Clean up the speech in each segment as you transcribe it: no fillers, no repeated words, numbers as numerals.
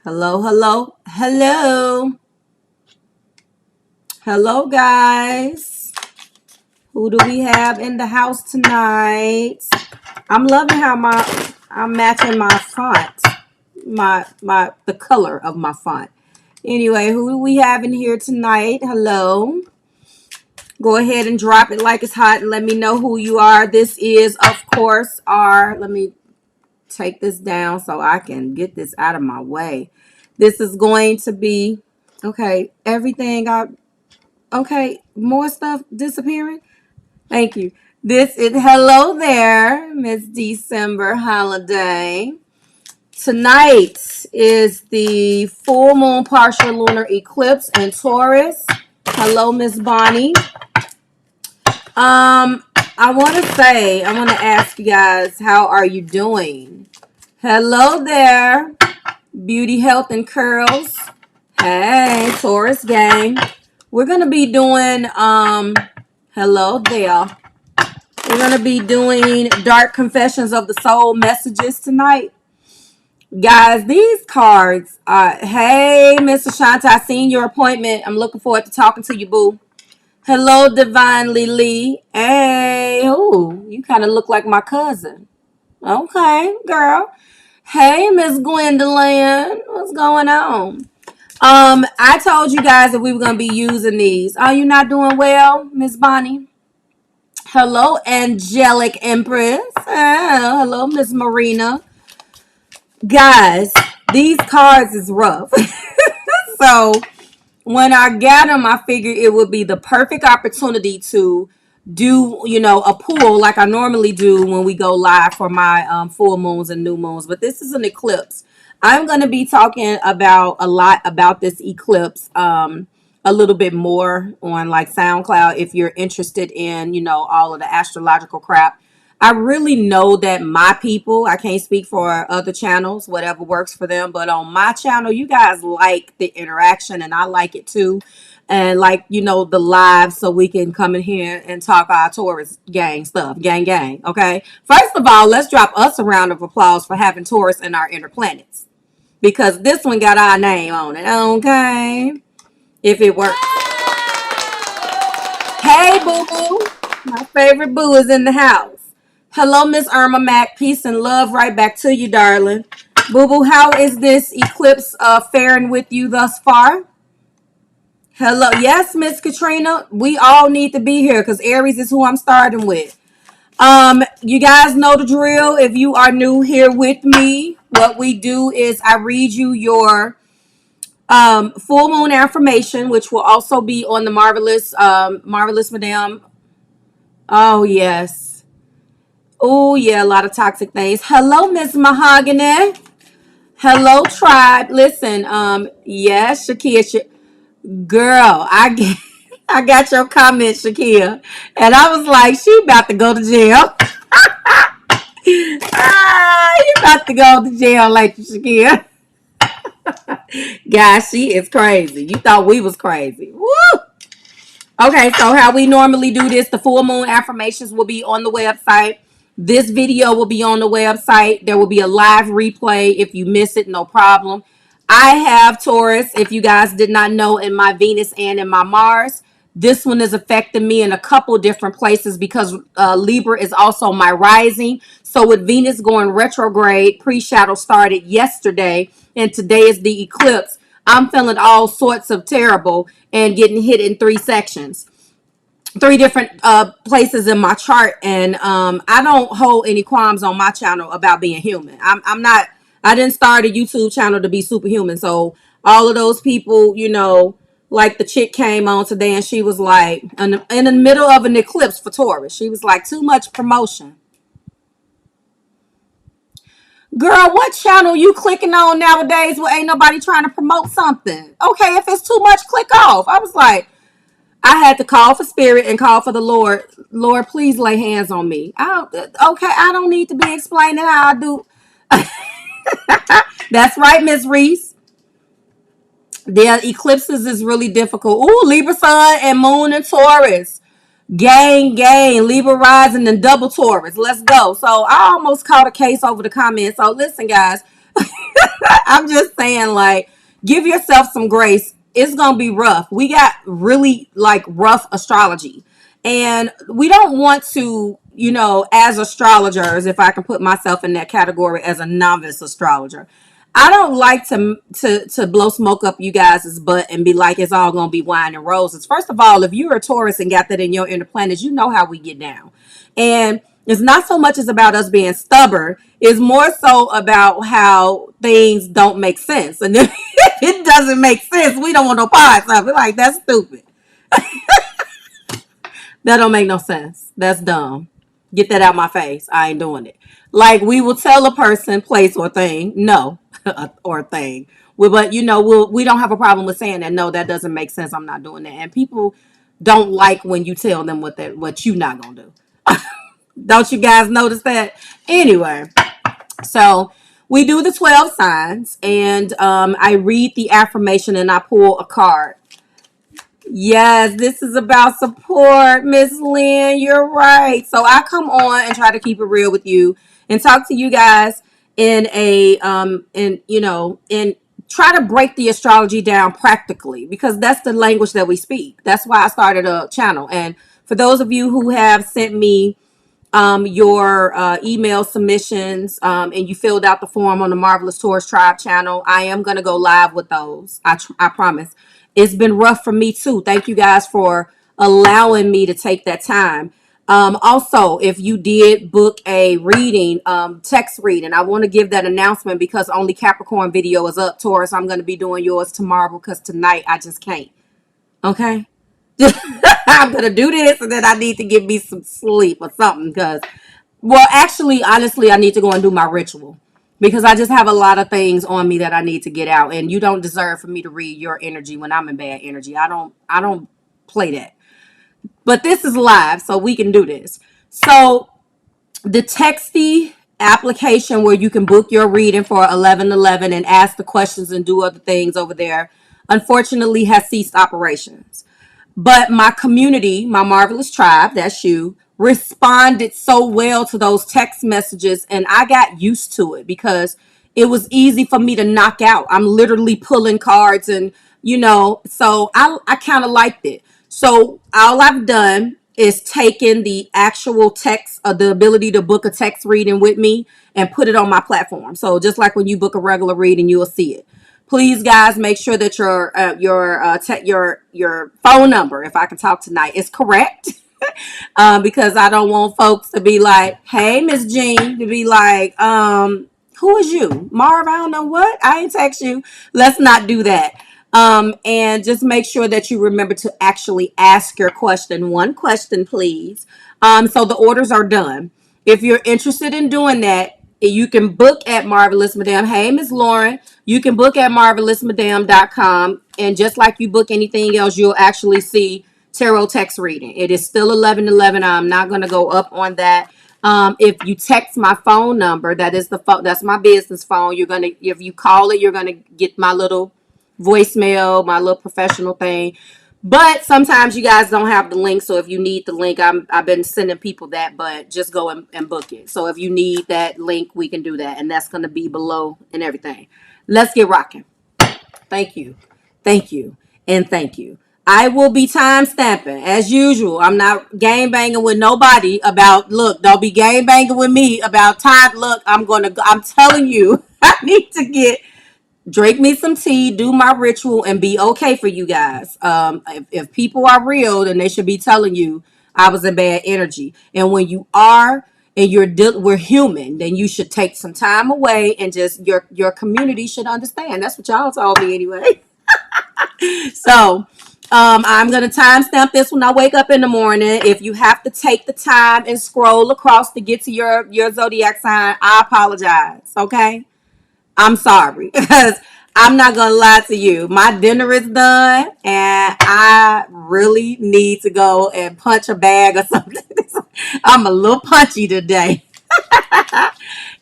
Hello, hello, hello. Hello, guys. Who do we have in the house tonight? I'm loving how I'm matching my font, the color of my font. Anyway, who do we have in here tonight? Hello. Go ahead and drop it like it's hot and let me know who you are. This is, of course, let me take this down so I can get this out of my way. This is going to be, okay, okay, more stuff disappearing. Thank you. This is, hello there, Miss December Holiday. Tonight is the full moon partial lunar eclipse in Taurus. Hello, Miss Bonnie. I want to ask you guys, how are you doing? Hello there, Beauty, Health, and Curls. Hey, Taurus gang. We're going to be doing, hello there. We're going to be doing Dark Confessions of the Soul messages tonight. Guys, these cards are, hey, Miss Ashanti, I seen your appointment. I'm looking forward to talking to you, boo. Hello, Divinely Lee. Hey, ooh, you kind of look like my cousin. Okay, girl. Hey, Miss Gwendolyn. What's going on? I told you guys that we were going to be using these. Are you not doing well, Miss Bonnie? Hello, Angelic Empress. Oh, hello, Miss Marina. Guys, these cards is rough. So when I got them, I figured it would be the perfect opportunity to do, a pull like I normally do when we go live for my full moons and new moons. But this is an eclipse. I'm going to be talking about a lot about this eclipse, a little bit more on like SoundCloud if you're interested in, all of the astrological crap. I really know that my people, I can't speak for other channels, whatever works for them, but on my channel, you guys like the interaction and I like it too. And like, the live, so we can come in here and talk our Taurus gang stuff, gang. Okay. First of all, let's drop us a round of applause for having Taurus in our inner planets, because this one got our name on it. Okay. If it works. Hey, boo boo. My favorite boo is in the house. Hello, Miss Irma Mac. Peace and love right back to you, darling. Boo boo, how is this eclipse faring with you thus far? Hello. Yes, Miss Katrina. We all need to be here because Aries is who I'm starting with. You guys know the drill. If you are new here with me, what we do is I read you your full moon affirmation, which will also be on the Marvelous Madame. Oh, yes. Oh, yeah, a lot of toxic things. Hello, Miss Mahogany. Hello, tribe. Listen, yes, Shakia. Girl, I got your comment, Shakia. And I was like, she about to go to jail. You about to go to jail like Shakia. Guys, she is crazy. You thought we was crazy. Woo! Okay, so how we normally do this, the full moon affirmations will be on the website. This video will be on the website. There will be a live replay. If you miss it, no problem. I have Taurus, if you guys did not know, in my Venus and in my Mars. This one is affecting me in a couple different places because Libra is also my rising. So with Venus going retrograde, pre-shadow started yesterday, and today is the eclipse. I'm feeling all sorts of terrible and getting hit in three sections. Three different places in my chart, and I don't hold any qualms on my channel about being human. I didn't start a YouTube channel to be superhuman. So all of those people, like the chick came on today and she was like, in the middle of an eclipse for Taurus, she was like, too much promotion. Girl, what channel you clicking on nowadays where ain't nobody trying to promote something? Okay, if it's too much, click off. I was like, I had to call for spirit and call for the Lord. Lord, please lay hands on me. I don't need to be explaining how I do. That's right, Miss Reese. The eclipses is really difficult. Ooh, Libra sun and moon and Taurus. Gang. Libra rising and double Taurus. Let's go. So I almost caught a case over the comments. So listen, guys. I'm just saying. saying? Like, give yourself some grace. It's going to be rough. We got really like rough astrology. And we don't want to, you know, as astrologers, if I can put myself in that category as a novice astrologer, I don't like to blow smoke up you guys' butt and be like it's all gonna be wine and roses. First of all, if you're a Taurus and got that in your inner planets, you know how we get down. And it's not so much as about us being stubborn, it's more so about how things don't make sense. And if it doesn't make sense, we don't want no parts of it. Like, that's stupid. That don't make no sense. That's dumb. Get that out my face. I ain't doing it. Like, we will tell a person, place, or thing, no, or thing. But you know, we don't have a problem with saying that. No, that doesn't make sense. I'm not doing that. And people don't like when you tell them what you not gonna do. Don't you guys notice that? Anyway, so we do the 12 signs, and I read the affirmation and I pull a card. Yes, this is about support, Miss Lynn. You're right. So I come on and try to keep it real with you and talk to you guys in and try to break the astrology down practically, because that's the language that we speak. That's why I started a channel. And for those of you who have sent me your email submissions, and you filled out the form on the Marvelous Taurus Tribe channel, I am going to go live with those. I promise. It's been rough for me too. Thank you guys for allowing me to take that time. Also, if you did book a reading, text reading, I want to give that announcement because only Capricorn video is up. Taurus, I'm going to be doing yours tomorrow because tonight I just can't. Okay? I'm gonna do this, and then I need to get me some sleep or something. Because, well, actually, honestly, I need to go and do my ritual because I just have a lot of things on me that I need to get out. And you don't deserve for me to read your energy when I'm in bad energy. I don't play that. But this is live, so we can do this. So the Texty application where you can book your reading for 11/11 and ask the questions and do other things over there, unfortunately, has ceased operations. But my community, my Marvelous Tribe, that's you, responded so well to those text messages, and I got used to it because it was easy for me to knock out. I'm literally pulling cards, and so I kind of liked it. So all I've done is taken the actual text, the ability to book a text reading with me, and put it on my platform. So just like when you book a regular reading, you will see it. Please, guys, make sure that your phone number, if I can talk tonight, is correct. Because I don't want folks to be like, "Hey, Miss Jean," to be like, "Who is you, Marve? I don't know what. I ain't text you." Let's not do that. And just make sure that you remember to actually ask your question. One question, please. So the orders are done. If you're interested in doing that, you can book at Marvelous Madame. Hey, Miss Lauren. You can book at marvelousmadame.com. And just like you book anything else, you'll actually see tarot text reading. It is still 11/11. I'm not going to go up on that. If you text my phone number, that is the phone. That's my business phone. If you call it, you're gonna get my little voicemail, my little professional thing. But sometimes you guys don't have the link, so if you need the link, I've been sending people that, but just go and book it. So if you need that link, we can do that, and that's going to be below and everything. Let's get rocking. Thank you, and thank you. I will be time stamping as usual. I'm not game banging with nobody about, look, don't be game banging with me about time. Look, I'm telling you, I need to drink me some tea, do my ritual, and be okay for you guys. If people are real, then they should be telling you I was in bad energy. And when you are, and we're human, then you should take some time away and just your community should understand. That's what y'all told me anyway. So I'm gonna timestamp this when I wake up in the morning. If you have to take the time and scroll across to get to your zodiac sign, I apologize. Okay. I'm sorry because I'm not going to lie to you. My dinner is done and I really need to go and punch a bag or something. I'm a little punchy today.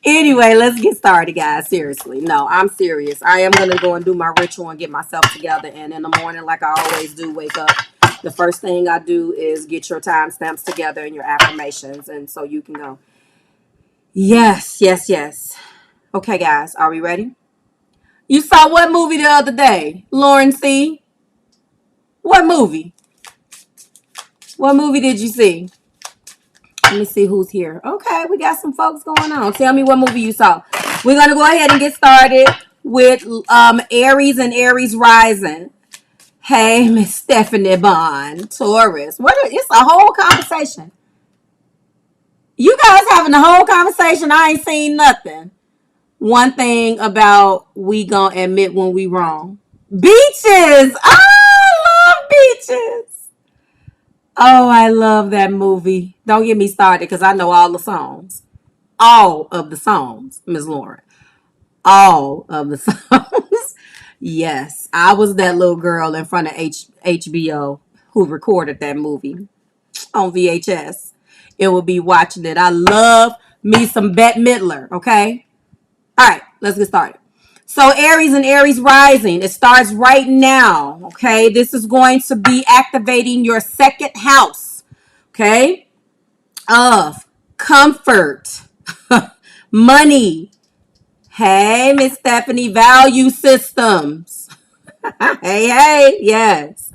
Anyway, let's get started, guys. Seriously. No, I'm serious. I am going to go and do my ritual and get myself together. And in the morning, like I always do, wake up. The first thing I do is get your timestamps together and your affirmations. And so you can go. Yes. Okay, guys. Are we ready? You saw what movie the other day? Lauren C. What movie? What movie did you see? Let me see who's here. Okay, we got some folks going on. Tell me what movie you saw. We're going to go ahead and get started with Aries and Aries rising. Hey, Miss Stephanie Bond, Taurus. It's a whole conversation. You guys having a whole conversation. I ain't seen nothing. One thing about we gonna admit when we wrong. Beaches. Oh, I love Beaches. Oh, I love that movie. Don't get me started because I know all the songs. All of the songs, Ms. Lauren. All of the songs. Yes, I was that little girl in front of HBO who recorded that movie on VHS. It will be watching it. I love me some Bette Midler, okay? All right, let's get started. So Aries and Aries rising, it starts right now, okay? This is going to be activating your second house, okay? Of comfort, money. Hey, Miss Stephanie, value systems. Hey, yes.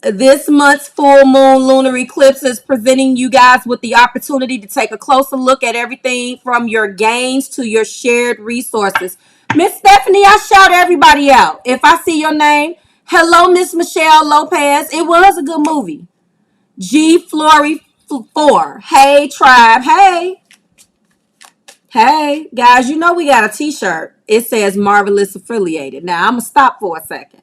This month's full moon lunar eclipse is presenting you guys with the opportunity to take a closer look at everything from your gains to your shared resources. Miss Stephanie, I shout everybody out. If I see your name, hello, Miss Michelle Lopez. It was a good movie. G Flory 4. Hey, tribe. Hey. Hey, guys, you know we got a t-shirt. It says Marvelous Affiliated. Now, I'm going to stop for a second.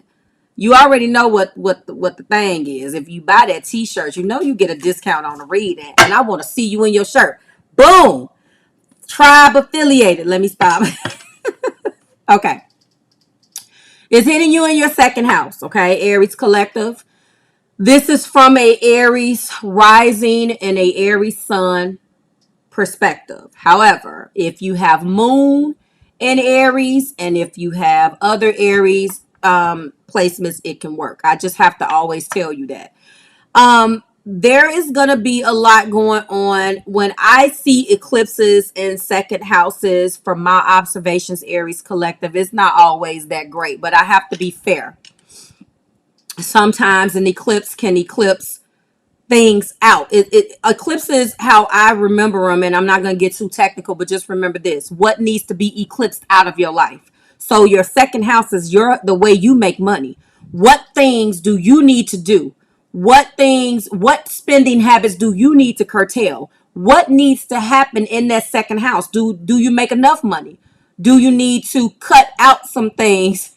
You already know what the thing is. If you buy that t-shirt, you know you get a discount on the read. And I want to see you in your shirt. Boom. Tribe affiliated. Let me stop. Okay. It's hitting you in your second house. Okay. Aries collective. This is from a Aries rising and a Aries sun perspective. However, if you have moon in Aries and if you have other Aries placements, it can work. I just have to always tell you that. There is going to be a lot going on when I see eclipses in second houses from my observations, Aries collective. It's not always that great, but I have to be fair. Sometimes an eclipse can eclipse things out. It eclipses how I remember them, and I'm not going to get too technical, but just remember this: what needs to be eclipsed out of your life. So your second house is the way you make money. What things do you need to do? What spending habits do you need to curtail? What needs to happen in that second house? Do you make enough money? Do you need to cut out some things?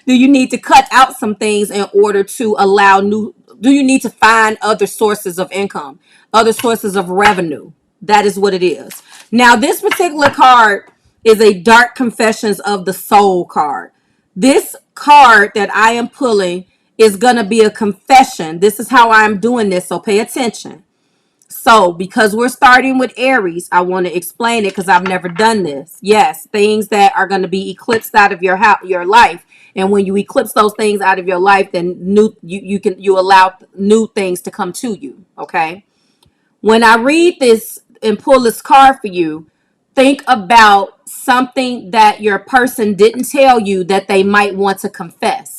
Do you need to cut out some things in order to allow do you need to find other sources of income, other sources of revenue? That is what it is. Now, this particular card is a Dark Confessions of the Soul card. This card that I am pulling is going to be a confession. This is how I'm doing this, so pay attention. So, because we're starting with Aries, I want to explain it because I've never done this. Yes, things that are going to be eclipsed out of your life, and when you eclipse those things out of your life, then you allow new things to come to you. Okay. When I read this and pull this card for you, think about something that your person didn't tell you that they might want to confess,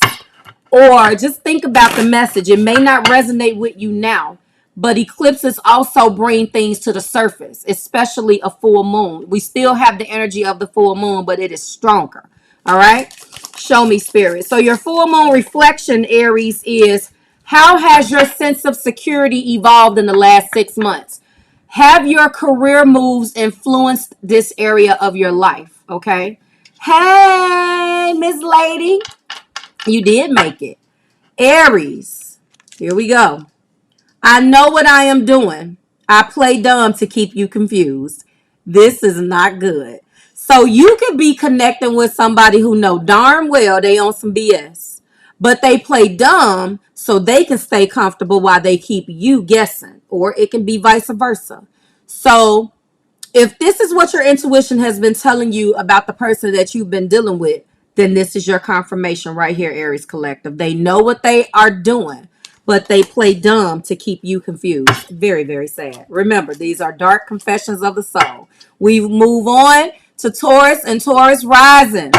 or just think about the message. It may not resonate with you now. But eclipses also bring things to the surface, especially a full moon. We still have the energy of the full moon, but it is stronger. All right? Show me, spirit. So your full moon reflection, Aries, is how has your sense of security evolved in the last 6 months? Have your career moves influenced this area of your life? Okay? Hey, Miss Lady. You did make it. Aries. Here we go. I know what I am doing. I play dumb to keep you confused. This is not good. So you could be connecting with somebody who know darn well they on some BS, but they play dumb so they can stay comfortable while they keep you guessing, or it can be vice versa. So if this is what your intuition has been telling you about the person that you've been dealing with, then this is your confirmation right here, Aries Collective. They know what they are doing, but they play dumb to keep you confused. Very, very sad. Remember, these are dark confessions of the soul. We move on to Taurus and Taurus rising.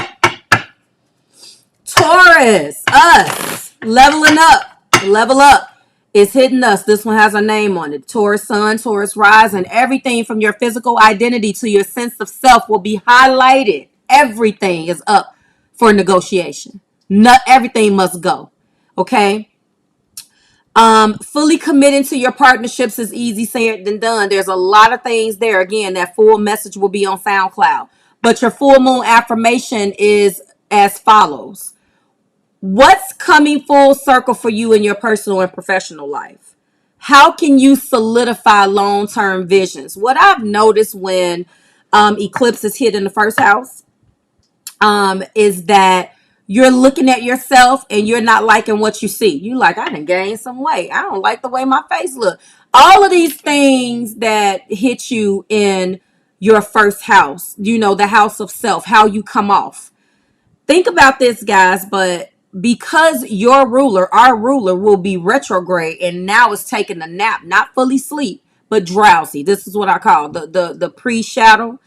Taurus, us, leveling up, level up. It's hitting us. This one has a name on it. Taurus sun, Taurus rising. Everything from your physical identity to your sense of self will be highlighted. Everything is up for negotiation. Not everything must go. Okay. Fully committing to your partnerships is easy said than done. There's a lot of things there. Again, that full message will be on SoundCloud. But your full moon affirmation is as follows. What's coming full circle for you in your personal and professional life? How can you solidify long-term visions? What I've noticed when eclipses hit in the first house is that you're looking at yourself and you're not liking what you see. You like, I done gained some weight. I don't like the way my face look. All of these things that hit you in your first house, the house of self, how you come off. Think about this, guys, but because your ruler, our ruler, will be retrograde and now is taking a nap, not fully sleep, but drowsy. This is what I call the pre-shadow.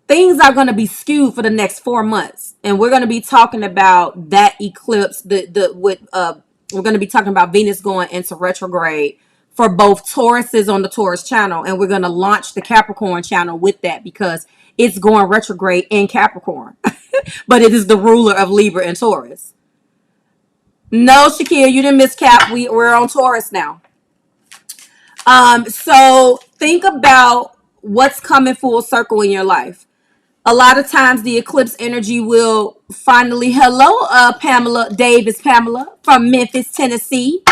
Things are going to be skewed for the next 4 months, and we're going to be talking about that eclipse. We're going to be talking about Venus going into retrograde for both Tauruses on the Taurus channel, and we're going to launch the Capricorn channel with that because it's going retrograde in Capricorn, but it is the ruler of Libra and Taurus. No, Shakira, you didn't miss Cap. We're on Taurus now. So think about what's coming full circle in your life. A lot of times the eclipse energy will finally, hello, Pamela Davis, Pamela from Memphis, Tennessee.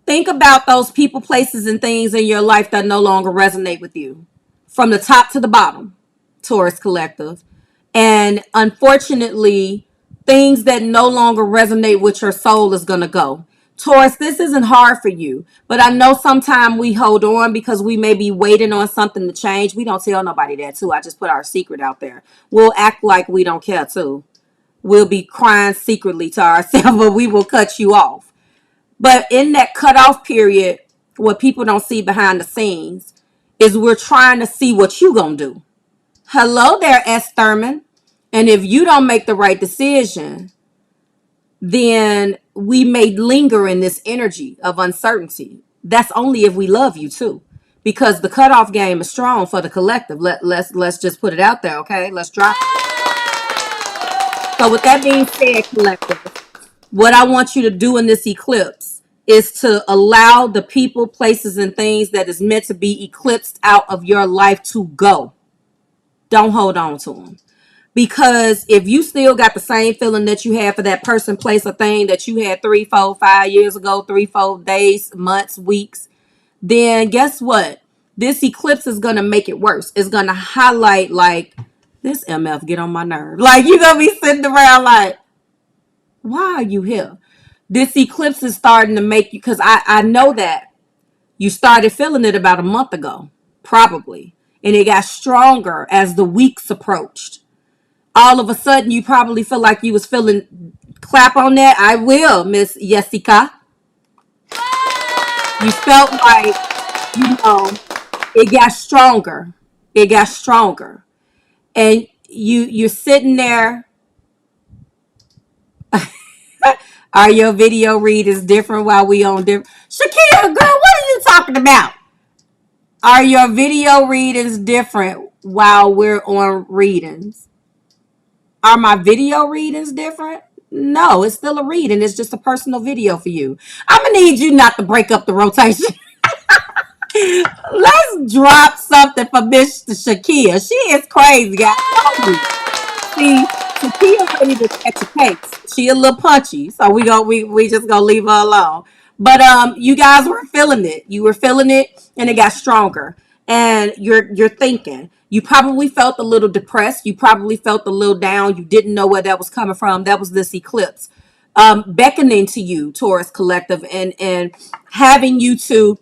Think about those people, places, and things in your life that no longer resonate with you. From the top to the bottom, Taurus Collective. And unfortunately, things that no longer resonate with your soul is going to go. Taurus, this isn't hard for you, but I know sometimes we hold on because we may be waiting on something to change. We don't tell nobody that too. I just put our secret out there. We'll act like we don't care too. We'll be crying secretly to ourselves, but we will cut you off. But in that cutoff period, what people don't see behind the scenes is we're trying to see what you gonna do. Hello there, S. Thurman. And if you don't make the right decision, then we may linger in this energy of uncertainty. That's only if we love you too, because the cutoff game is strong for the collective. Let's just put it out there, okay? Let's drop it. So with that being said, collective, what I want you to do in this eclipse is to allow the people, places, and things that is meant to be eclipsed out of your life to go. Don't hold on to them. Because if you still got the same feeling that you had for that person, place, or thing that you had 3, 4, 5 years ago, 3, 4 days, months, weeks, then guess what? This eclipse is going to make it worse. It's going to highlight like, this MF get on my nerve. Like, you're going to be sitting around like, why are you here? This eclipse is starting to make you, because I know that you started feeling it about a month ago, probably. And it got stronger as the weeks approached. All of a sudden, you probably feel like you was feeling, clap on that. I will, Miss Jessica. You felt like, it got stronger. It got stronger. And you're sitting there. Are your video readings different while we on different? Shakira, girl, what are you talking about? Are your video readings different while we're on readings? Are my video readings different? No, it's still a reading. It's just a personal video for you. I'm going to need you not to break up the rotation. Let's drop something for Miss Shakia. She is crazy, guys. See, Shakia ready to catch a case. She a little punchy, so we just gonna leave her alone. But you guys were feeling it. You were feeling it, and it got stronger. And you're thinking. You probably felt a little depressed. You probably felt a little down. You didn't know where that was coming from. That was this eclipse beckoning to you, Taurus Collective, and having you to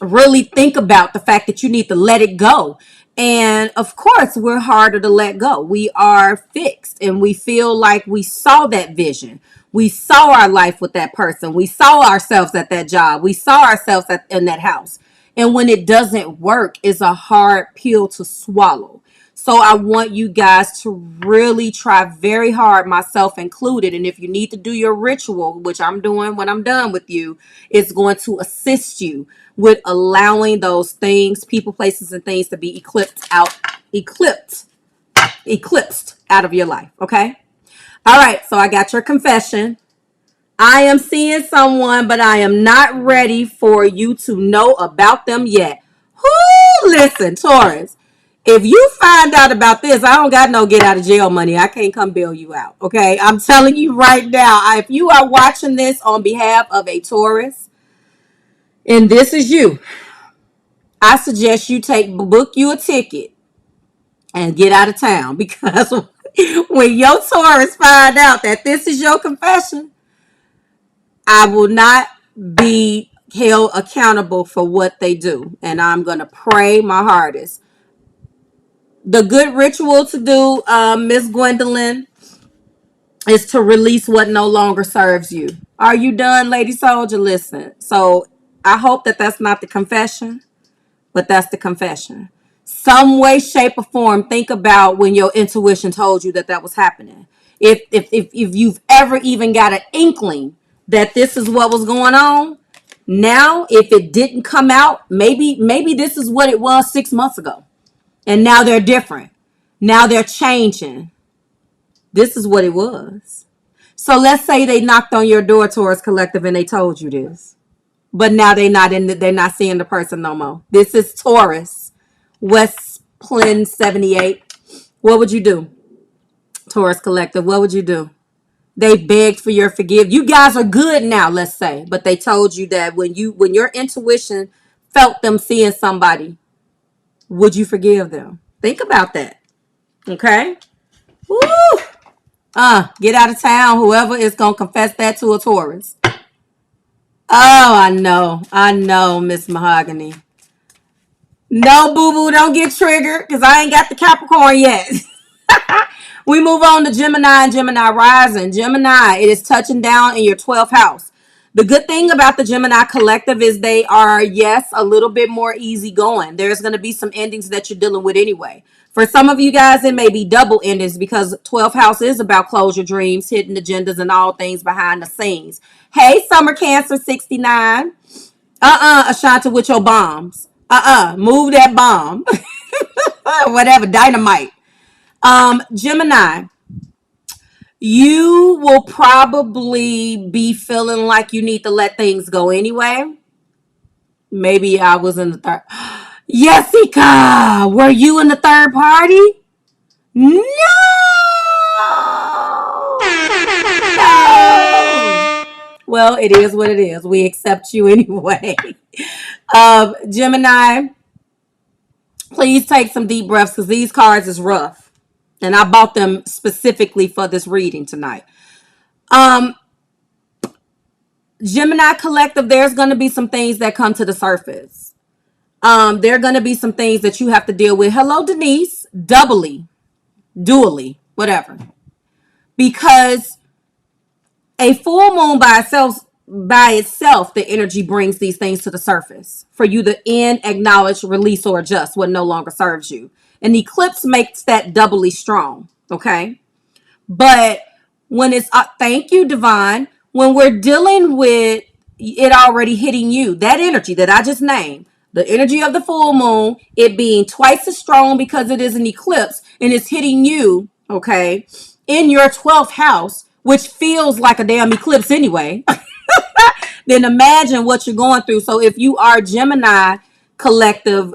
really think about the fact that you need to let it go. And of course, we're harder to let go. We are fixed and we feel like we saw that vision. We saw our life with that person. We saw ourselves at that job. We saw ourselves in that house. And when it doesn't work, it's a hard pill to swallow. So I want you guys to really try very hard, myself included. And if you need to do your ritual, which I'm doing when I'm done with you, it's going to assist you with allowing those things, people, places, and things to be eclipsed out of your life. Okay. All right. So I got your confession. I am seeing someone, but I am not ready for you to know about them yet. Whoo, listen, Taurus. If you find out about this, I don't got no get out of jail money. I can't come bail you out. Okay. I'm telling you right now, if you are watching this on behalf of a Taurus, and this is you, I suggest you book you a ticket and get out of town, because when your Taurus find out that this is your confession, I will not be held accountable for what they do. And I'm going to pray my hardest. The good ritual to do, Miss Gwendolyn, is to release what no longer serves you. Are you done, Lady Soldier? Listen. So I hope that that's not the confession, but that's the confession. Some way, shape, or form, think about when your intuition told you that that was happening. If you've ever even got an inkling that this is what was going on, now if it didn't come out, maybe this is what it was 6 months ago, and now they're different. Now they're changing. This is what it was. So let's say they knocked on your door, Taurus Collective, and they told you this, but now they're not seeing the person no more. This is Taurus, West Plin 78. What would you do, Taurus Collective? What would you do? They begged for your forgiveness. You guys are good now, let's say, but they told you that when your intuition felt them seeing somebody, would you forgive them? Think about that. Okay. Woo. Get out of town, whoever is gonna confess that to a Taurus. Oh, I know, Miss Mahogany. No, boo-boo, don't get triggered, because I ain't got the Capricorn yet. We move on to Gemini and Gemini rising. Gemini, it is touching down in your 12th house. The good thing about the Gemini collective is they are, yes, a little bit more easygoing. There's going to be some endings that you're dealing with anyway. For some of you guys, it may be double endings, because 12th house is about closure, dreams, hidden agendas, and all things behind the scenes. Hey, Summer Cancer 69. Ashanta, with your bombs. Move that bomb. Whatever, dynamite. Gemini, you will probably be feeling like you need to let things go anyway. Maybe I was in the third. Jessica, were you in the third party? No. Well, it is what it is. We accept you anyway. Gemini, please take some deep breaths, because these cards is rough. And I bought them specifically for this reading tonight. Gemini collective, there's going to be some things that come to the surface. There are going to be some things that you have to deal with. Hello, Denise. Dually, whatever. Because a full moon by itself, the energy brings these things to the surface for you to end, acknowledge, release, or adjust what no longer serves you. An eclipse makes that doubly strong, okay? But when it's, thank you, Divine, when we're dealing with it already hitting you, that energy that I just named, the energy of the full moon, it being twice as strong because it is an eclipse, and it's hitting you, okay, in your 12th house, which feels like a damn eclipse anyway, then imagine what you're going through. So if you are Gemini collective,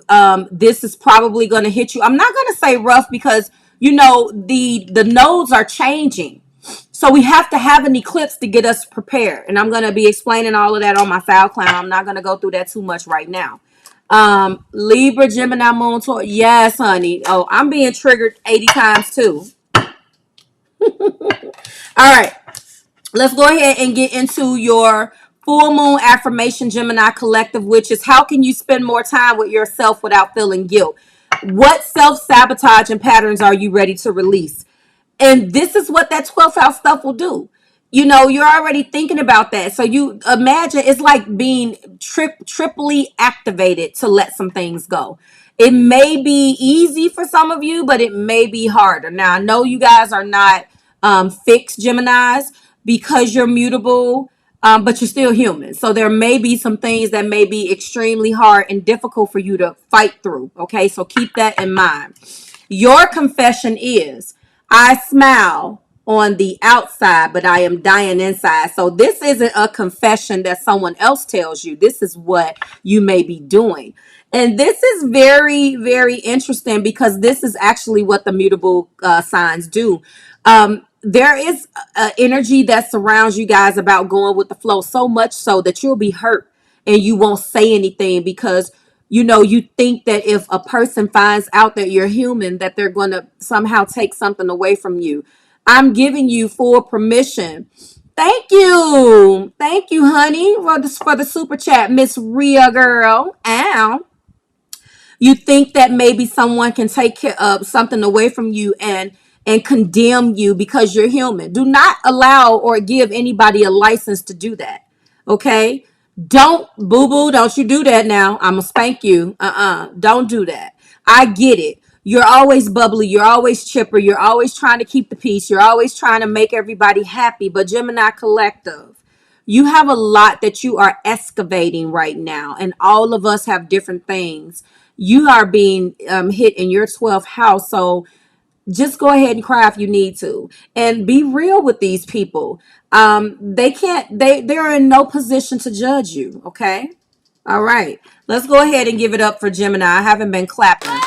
this is probably going to hit you. I'm not going to say rough, because the nodes are changing, so we have to have an eclipse to get us prepared, and I'm going to be explaining all of that on my SoundCloud. I'm not going to go through that too much right now. Libra, Gemini, Moon, Taurus. Yes, honey. Oh, I'm being triggered 80 times too. All right, let's go ahead and get into your full moon affirmation, Gemini collective, which is, how can you spend more time with yourself without feeling guilt? What self-sabotage and patterns are you ready to release? And this is what that 12th house stuff will do. you know, you're already thinking about that. So you imagine it's like being triply activated to let some things go. It may be easy for some of you, but it may be harder. Now, I know you guys are not fixed Geminis because you're mutable, but you're still human. So there may be some things that may be extremely hard and difficult for you to fight through. Okay, so keep that in mind. Your confession is, I smile on the outside, but I am dying inside. So this isn't a confession that someone else tells you. This is what you may be doing. And this is very, very interesting because this is actually what the mutable signs do. There is energy that surrounds you guys about going with the flow, so much so that you'll be hurt and you won't say anything because you know you think that if a person finds out that you're human, that they're going to somehow take something away from you. I'm giving you full permission. Thank you, honey, for the super chat, Miss Rhea girl. Ow. You think that maybe someone can take care of something away from you and condemn you because you're human. Do not allow or give anybody a license to do that. Okay? Don't boo-boo, don't you do that now. I'm gonna spank you. Don't do that. I get it. You're always bubbly, you're always chipper, you're always trying to keep the peace, you're always trying to make everybody happy. But Gemini Collective, you have a lot that you are excavating right now, and all of us have different things. You are being hit in your 12th house, so just go ahead and cry if you need to, and be real with these people. They're in no position to judge you. Okay, all right, let's go ahead and give it up for Gemini. I haven't been clapping.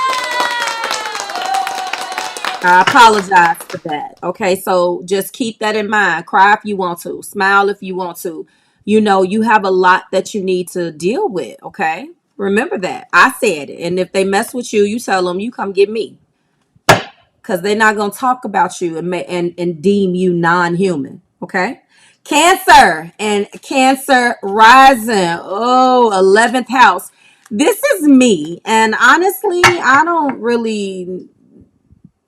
I apologize for that. Okay, so just keep that in mind. Cry if you want to, smile if you want to. You know, you have a lot that you need to deal with. Okay, remember that. I said it. And if they mess with you, you tell them, you come get me. Because they're not going to talk about you and deem you non-human. Okay, Cancer and Cancer rising. Oh, 11th house. This is me. And honestly, I don't really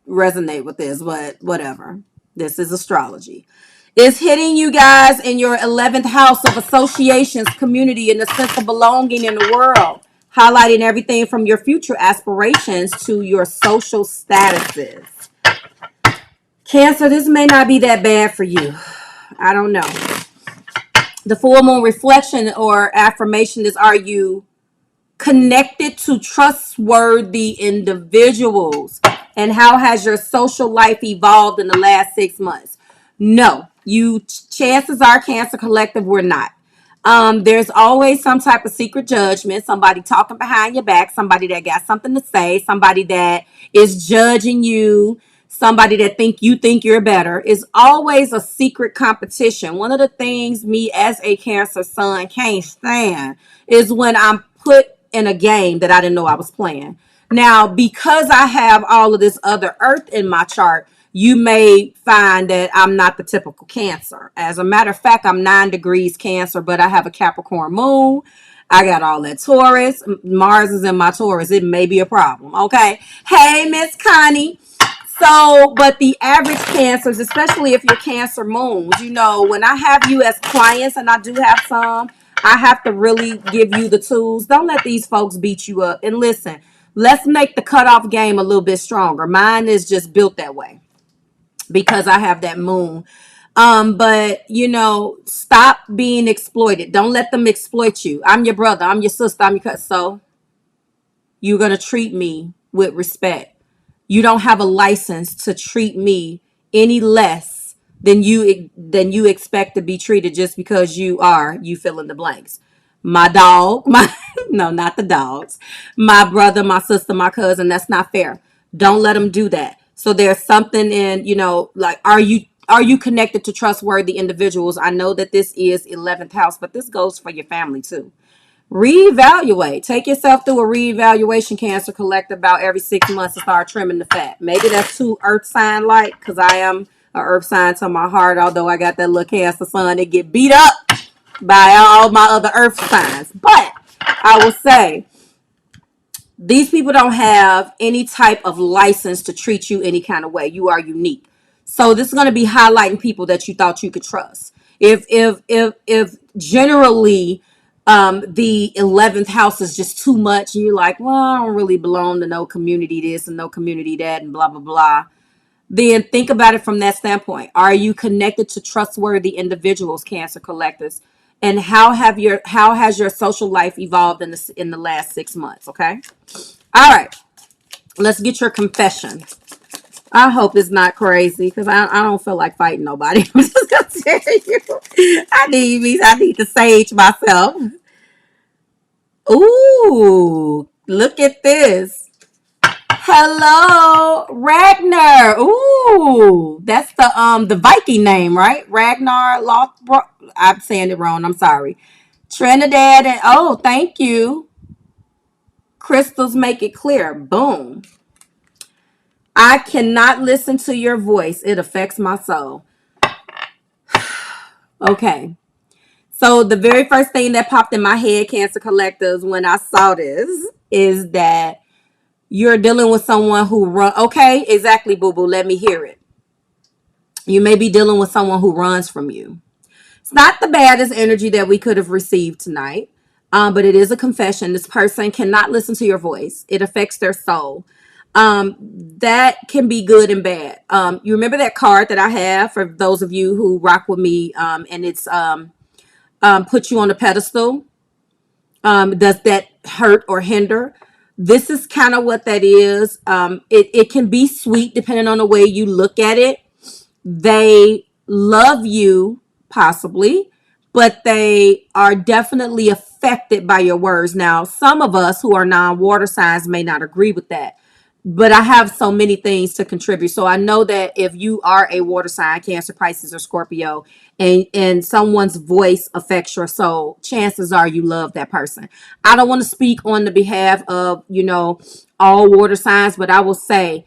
resonate with this, but whatever. This is astrology. It's hitting you guys in your 11th house of associations, community, and the sense of belonging in the world, highlighting everything from your future aspirations to your social statuses. Cancer, this may not be that bad for you. I don't know. The full moon reflection or affirmation is, are you connected to trustworthy individuals? And how has your social life evolved in the last 6 months? No, you chances are, Cancer Collective, we're not. There's always some type of secret judgment, somebody talking behind your back, somebody that got something to say, somebody that is judging you, somebody that think you're better. Is always a secret competition. One of the things me as a Cancer sun can't stand is when I'm put in a game that I didn't know I was playing. Now, because I have all of this other earth in my chart, you may find that I'm not the typical Cancer. As a matter of fact, I'm 9 degrees Cancer, but I have a Capricorn moon. I got all that Taurus. Mars is in my Taurus. It may be a problem. Okay. Hey, Miss Connie. So, but the average Cancers, especially if you're Cancer moons, you know, when I have you as clients, and I do have some, I have to really give you the tools. Don't let these folks beat you up. And listen, let's make the cutoff game a little bit stronger. Mine is just built that way because I have that moon. But you know, stop being exploited. Don't let them exploit you. I'm your brother. I'm your sister. I'm your cousin. So you're going to treat me with respect. You don't have a license to treat me any less than you expect to be treated just because you fill in the blanks. My dog, no, not the dogs. My brother, my sister, my cousin, that's not fair. Don't let them do that. So there's something in, you know, like, are you connected to trustworthy individuals? I know that this is 11th house, but this goes for your family too. Reevaluate. Take yourself through a reevaluation, Cancer Collective, about every 6 months to start trimming the fat. Maybe that's too earth sign like, because I am an earth sign to my heart, although I got that little Cancer sun that get beat up by all my other earth signs. But I will say, these people don't have any type of license to treat you any kind of way. You are unique. So this is going to be highlighting people that you thought you could trust. If generally the 11th house is just too much, and you're like, well, I don't really belong to no community this and no community that and blah blah blah, then think about it from that standpoint. Are you connected to trustworthy individuals, Cancer collectors? And how has your social life evolved in the last 6 months? Okay. All right. Let's get your confession. I hope it's not crazy because I don't feel like fighting nobody. I'm just gonna tell you. I need to sage myself. Ooh, look at this. Hello, Ragnar. Ooh, that's the Viking name, right? Ragnar Lothbrok. I'm saying it wrong. I'm sorry. Trinidad and oh, thank you. Crystals make it clear. Boom. I cannot listen to your voice. It affects my soul. Okay. So the very first thing that popped in my head, Cancer collectors, when I saw this is that you're dealing with someone who run. Okay, exactly, boo-boo. Let me hear it. You may be dealing with someone who runs from you. It's not the baddest energy that we could have received tonight, but it is a confession. This person cannot listen to your voice. It affects their soul. That can be good and bad. You remember that card that I have for those of you who rock with me, and it's put you on a pedestal. Does that hurt or hinder? This is kind of what that is. It can be sweet depending on the way you look at it. They love you, possibly, but they are definitely affected by your words. Now, some of us who are non-water signs may not agree with that, but I have so many things to contribute. So I know that if you are a water sign, Cancer, Pisces, or Scorpio, and someone's voice affects your soul, chances are you love that person. I don't want to speak on the behalf of, all water signs, but I will say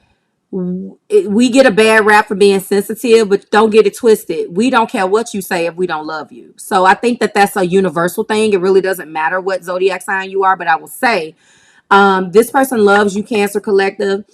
we get a bad rap for being sensitive, but don't get it twisted. We don't care what you say if we don't love you. So I think that that's a universal thing. It really doesn't matter what zodiac sign you are, but I will say this person loves you, Cancer collective.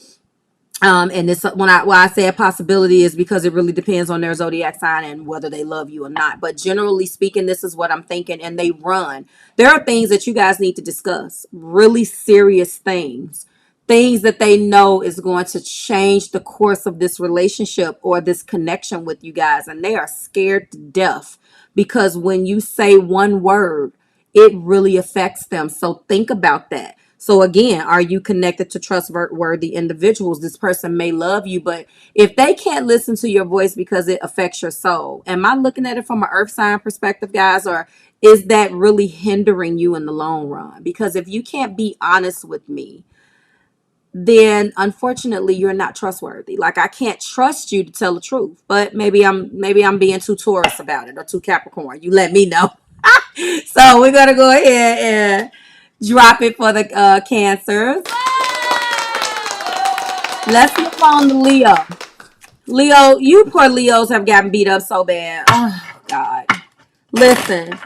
And this why I say a possibility is because it really depends on their zodiac sign and whether they love you or not. But generally speaking, this is what I'm thinking. And they run. There are things that you guys need to discuss. Really serious things. Things that they know is going to change the course of this relationship or this connection with you guys. And they are scared to death because when you say one word, it really affects them. So think about that. So again, are you connected to trustworthy individuals? This person may love you, but if they can't listen to your voice because it affects your soul, am I looking at it from an earth sign perspective, guys? Or is that really hindering you in the long run? Because if you can't be honest with me, then unfortunately you're not trustworthy. Like I can't trust you to tell the truth, but maybe I'm being too Taurus about it or too Capricorn. You let me know. So we're going to go ahead and drop it for the Cancers. Let's move on to Leo. Leo, you poor Leos have gotten beat up so bad. Oh, God. Listen,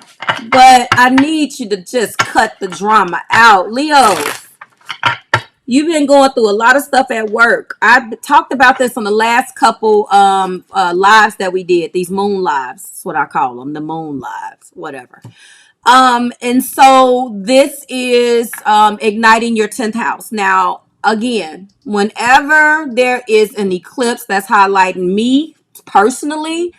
but I need you to just cut the drama out. Leos, you've been going through a lot of stuff at work. I talked about this on the last couple lives that we did. These moon lives. That's what I call them. The moon lives. Whatever. And so this is igniting your 10th house. Now, again, whenever there is an eclipse that's highlighting me personally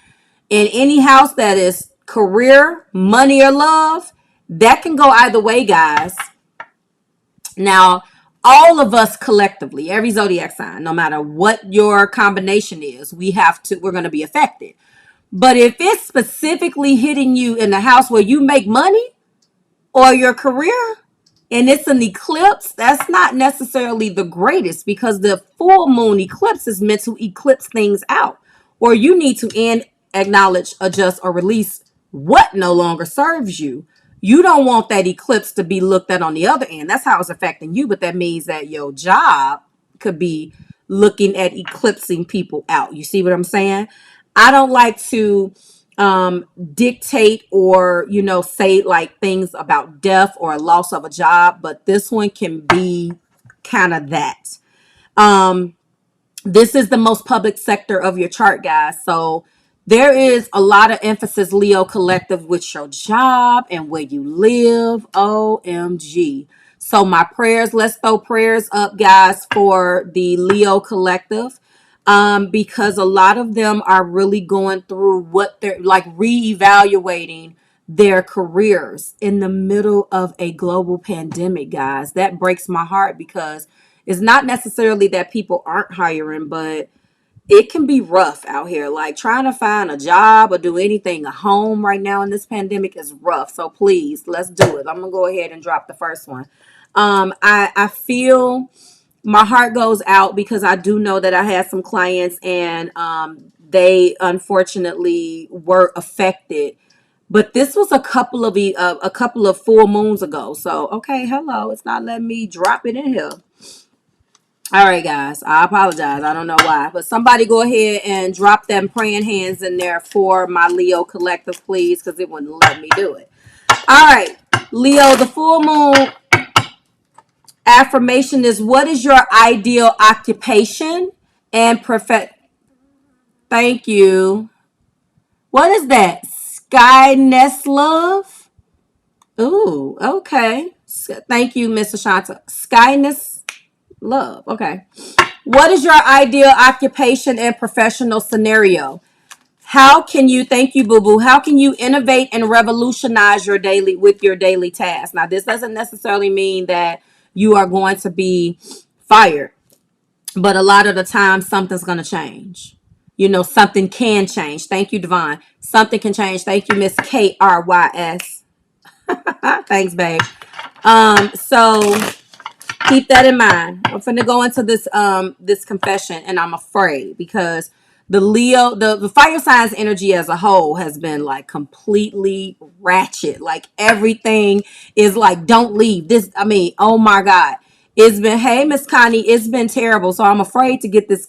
in any house that is career, money, or love, that can go either way, guys. Now, all of us collectively, every zodiac sign, no matter what your combination is, we're going to be affected. But if it's specifically hitting you in the house where you make money or your career, and it's an eclipse, that's not necessarily the greatest because the full moon eclipse is meant to eclipse things out. Or you need to acknowledge, adjust, or release what no longer serves you. You don't want that eclipse to be looked at on the other end. That's how it's affecting you, but that means that your job could be looking at eclipsing people out. You see what I'm saying? I don't like to dictate or, say like things about death or a loss of a job, but this one can be kind of that. This is the most public sector of your chart, guys. So there is a lot of emphasis, Leo collective, with your job and where you live. OMG. So my prayers, let's throw prayers up, guys, for the Leo collective. Because a lot of them are really going through what they're like, reevaluating their careers in the middle of a global pandemic, guys. That breaks my heart because it's not necessarily that people aren't hiring, but it can be rough out here. Like trying to find a job or do anything at home right now in this pandemic is rough. So please, let's do it. I'm gonna go ahead and drop the first one. I feel my heart goes out because I do know that I had some clients and they unfortunately were affected. But this was a couple of full moons ago. So okay, hello, it's not letting me drop it in here. All right, guys, I apologize. I don't know why, but somebody go ahead and drop them praying hands in there for my Leo collective, please, because it wouldn't let me do it. All right, Leo, the full moon affirmation is: what is your ideal occupation and perfect? Thank you. What is that? Skyness love? Ooh, okay. Thank you, Miss Ashanta. Skyness love. Okay. What is your ideal occupation and professional scenario? How can you, thank you, boo boo, how can you innovate and revolutionize your daily tasks? Now, this doesn't necessarily mean that you are going to be fired, but a lot of the time something's going to change. You know, something can change. Thank you, Devon. Something can change. Thank you, Miss KRYS. Thanks, babe. So keep that in mind. I'm finna go into this confession, and I'm afraid because the Leo, the fire signs energy as a whole has been like completely ratchet. Like everything is like, don't leave. This, I mean, oh my God. It's been, hey, Miss Connie, it's been terrible. So I'm afraid to get this.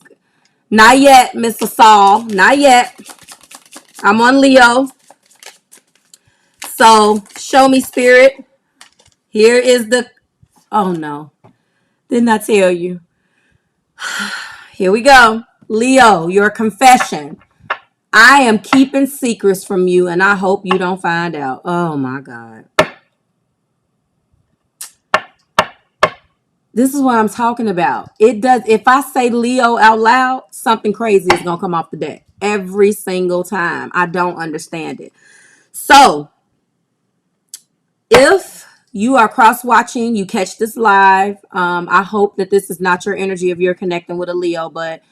Not yet, Mr. Saul. Not yet. I'm on Leo. So show me, spirit. Here is the, oh no. Didn't I tell you? Here we go. Leo, your confession. I am keeping secrets from you and I hope you don't find out. Oh my God. This is what I'm talking about. It does. If I say Leo out loud, something crazy is going to come off the deck every single time. I don't understand it. So if you are cross-watching, you catch this live. I hope that this is not your energy if you're connecting with a Leo, but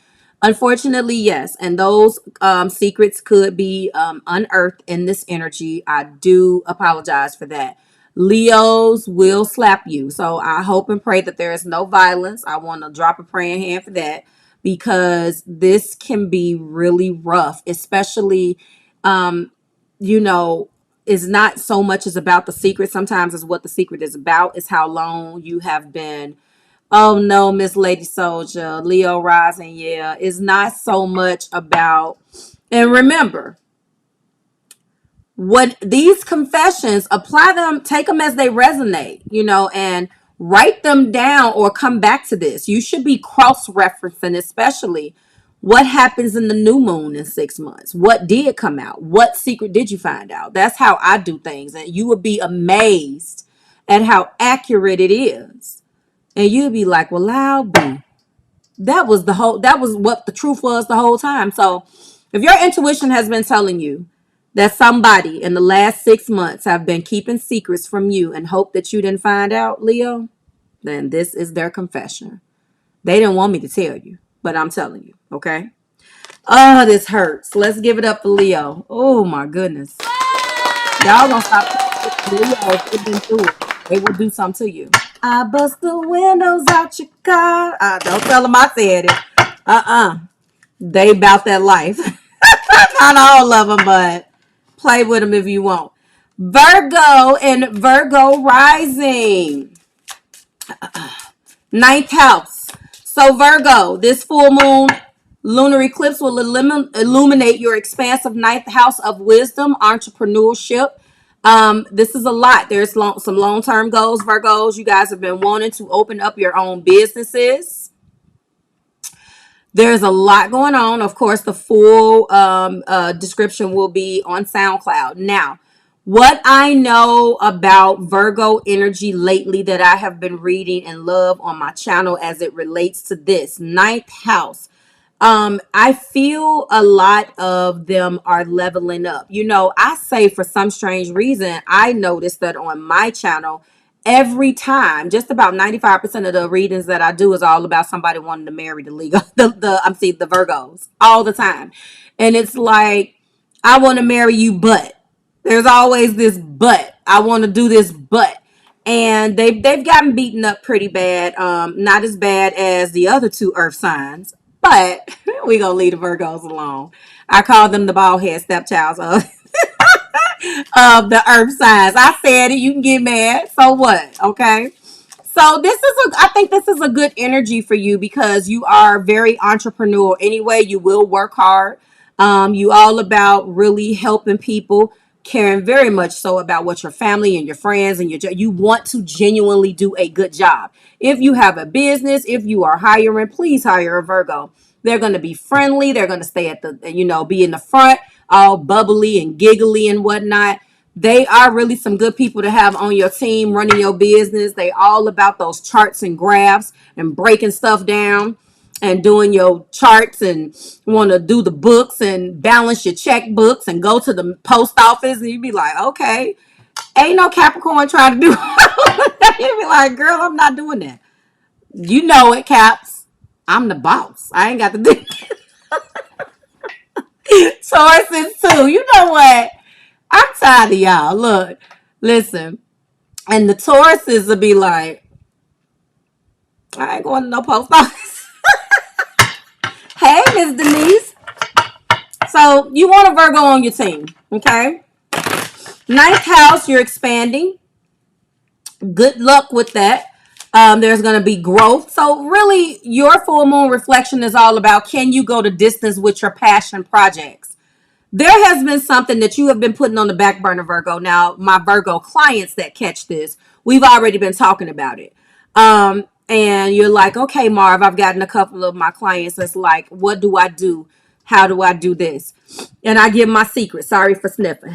unfortunately, yes. And those secrets could be unearthed in this energy. I do apologize for that. Leos will slap you. So I hope and pray that there is no violence. I want to drop a praying hand for that because this can be really rough, especially, you know, is not so much as about the secret. Sometimes is what the secret is about is how long you have been. Oh no, Miss Lady Soldier, Leo rising. Yeah, it's not so much about. And remember, what these confessions, apply them, take them as they resonate, you know, and write them down or come back to this. You should be cross-referencing, especially what happens in the new moon in 6 months. What did come out? What secret did you find out? That's how I do things. And you would be amazed at how accurate it is. And you'd be like, well, I'll be. That was what the truth was the whole time. So if your intuition has been telling you that somebody in the last 6 months have been keeping secrets from you and hope that you didn't find out, Leo, then this is their confession. They didn't want me to tell you, but I'm telling you, okay? Oh, this hurts. Let's give it up for Leo. Oh, my goodness. Y'all gonna stop. Leo, they've been through it. They will do something to you. I bust the windows out your car. Don't tell them I said it. They about that life. Not all of them, but play with them if you want. Virgo and Virgo rising. Ninth house. So Virgo, this full moon lunar eclipse will illuminate your expansive ninth house of wisdom, entrepreneurship. This is a lot. There's some long-term goals, Virgos. You guys have been wanting to open up your own businesses. There's a lot going on. Of course, the full description will be on SoundCloud. Now, what I know about Virgo energy lately that I have been reading and love on my channel as it relates to this ninth house. I feel a lot of them are leveling up. You know, I say for some strange reason, I noticed that on my channel, every time, just about 95% of the readings that I do is all about somebody wanting to marry the Leo, the Virgos all the time. And it's like, I want to marry you, but there's always this but. I want to do this, but. And they've gotten beaten up pretty bad. Not as bad as the other two earth signs, but we gonna leave the Virgos alone. I call them the bald head stepchilds of the earth signs. I said it, you can get mad. So what? Okay. So I think this is a good energy for you because you are very entrepreneurial anyway. You will work hard. You all about really helping people, caring very much so about what your family and your friends and you want to genuinely do a good job. If you have a business, if you are hiring, please hire a Virgo. They're going to be friendly. They're going to stay at be in the front, all bubbly and giggly and whatnot. They are really some good people to have on your team running your business. They all about those charts and graphs and breaking stuff down and doing your charts and want to do the books and balance your checkbooks and go to the post office and you'd be like, okay, ain't no Capricorn trying to do you'd be like, girl, I'm not doing that. You know it, Caps. I'm the boss. I ain't got to do it. Tauruses too. You know what? I'm tired of y'all. Look, listen. And the Tauruses will be like, I ain't going to no post office. Hey, Miss Denise. So you want a Virgo on your team, okay? Ninth house, you're expanding. Good luck with that. There's going to be growth. So really, your full moon reflection is all about, can you go the distance with your passion projects? There has been something that you have been putting on the back burner, Virgo. Now, my Virgo clients that catch this, we've already been talking about it. And you're like, okay, Marv, I've gotten a couple of my clients that's like, what do I do? How do I do this? And I give my secret. Sorry for sniffing.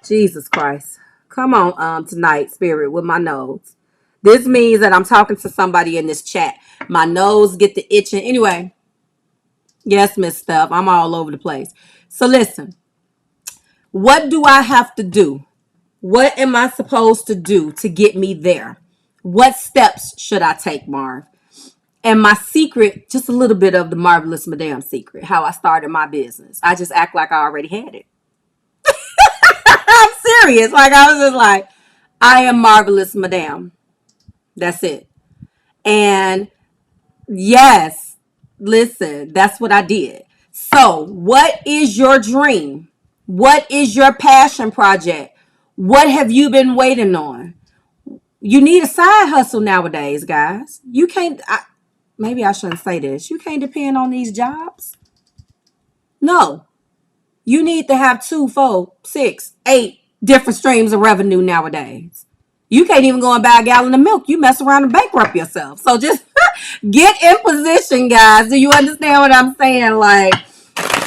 Jesus Christ. Come on tonight, Spirit, with my nose. This means that I'm talking to somebody in this chat. My nose get the itching. Anyway, yes, Miss Stuff. I'm all over the place. So listen, what do I have to do? What am I supposed to do to get me there? What steps should I take, Marv? And my secret, just a little bit of the Marvelous Madame secret, how I started my business. I just act like I already had it. I'm serious. Like I was just like, I am Marvelous Madame. That's it. And yes, listen, that's what I did. So what is your dream? What is your passion project? What have you been waiting on? You need a side hustle nowadays, guys. You can't, maybe I shouldn't say this. You can't depend on these jobs. No. You need to have 2, 4, 6, 8 different streams of revenue nowadays. You can't even go and buy a gallon of milk. You mess around and bankrupt yourself. So just get in position, guys. Do you understand what I'm saying? Like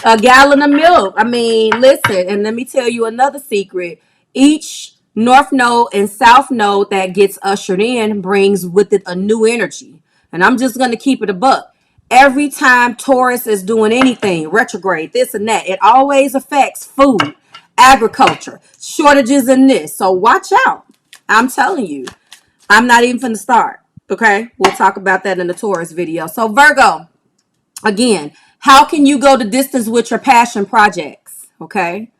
a gallon of milk. I mean, listen, and let me tell you another secret. Each North Node and South Node that gets ushered in brings with it a new energy. And I'm just going to keep it a buck. Every time Taurus is doing anything, retrograde, this and that, it always affects food, agriculture, shortages in this. So watch out. I'm telling you. I'm not even finna start. Okay? We'll talk about that in the Taurus video. So Virgo, again, how can you go the distance with your passion projects? Okay?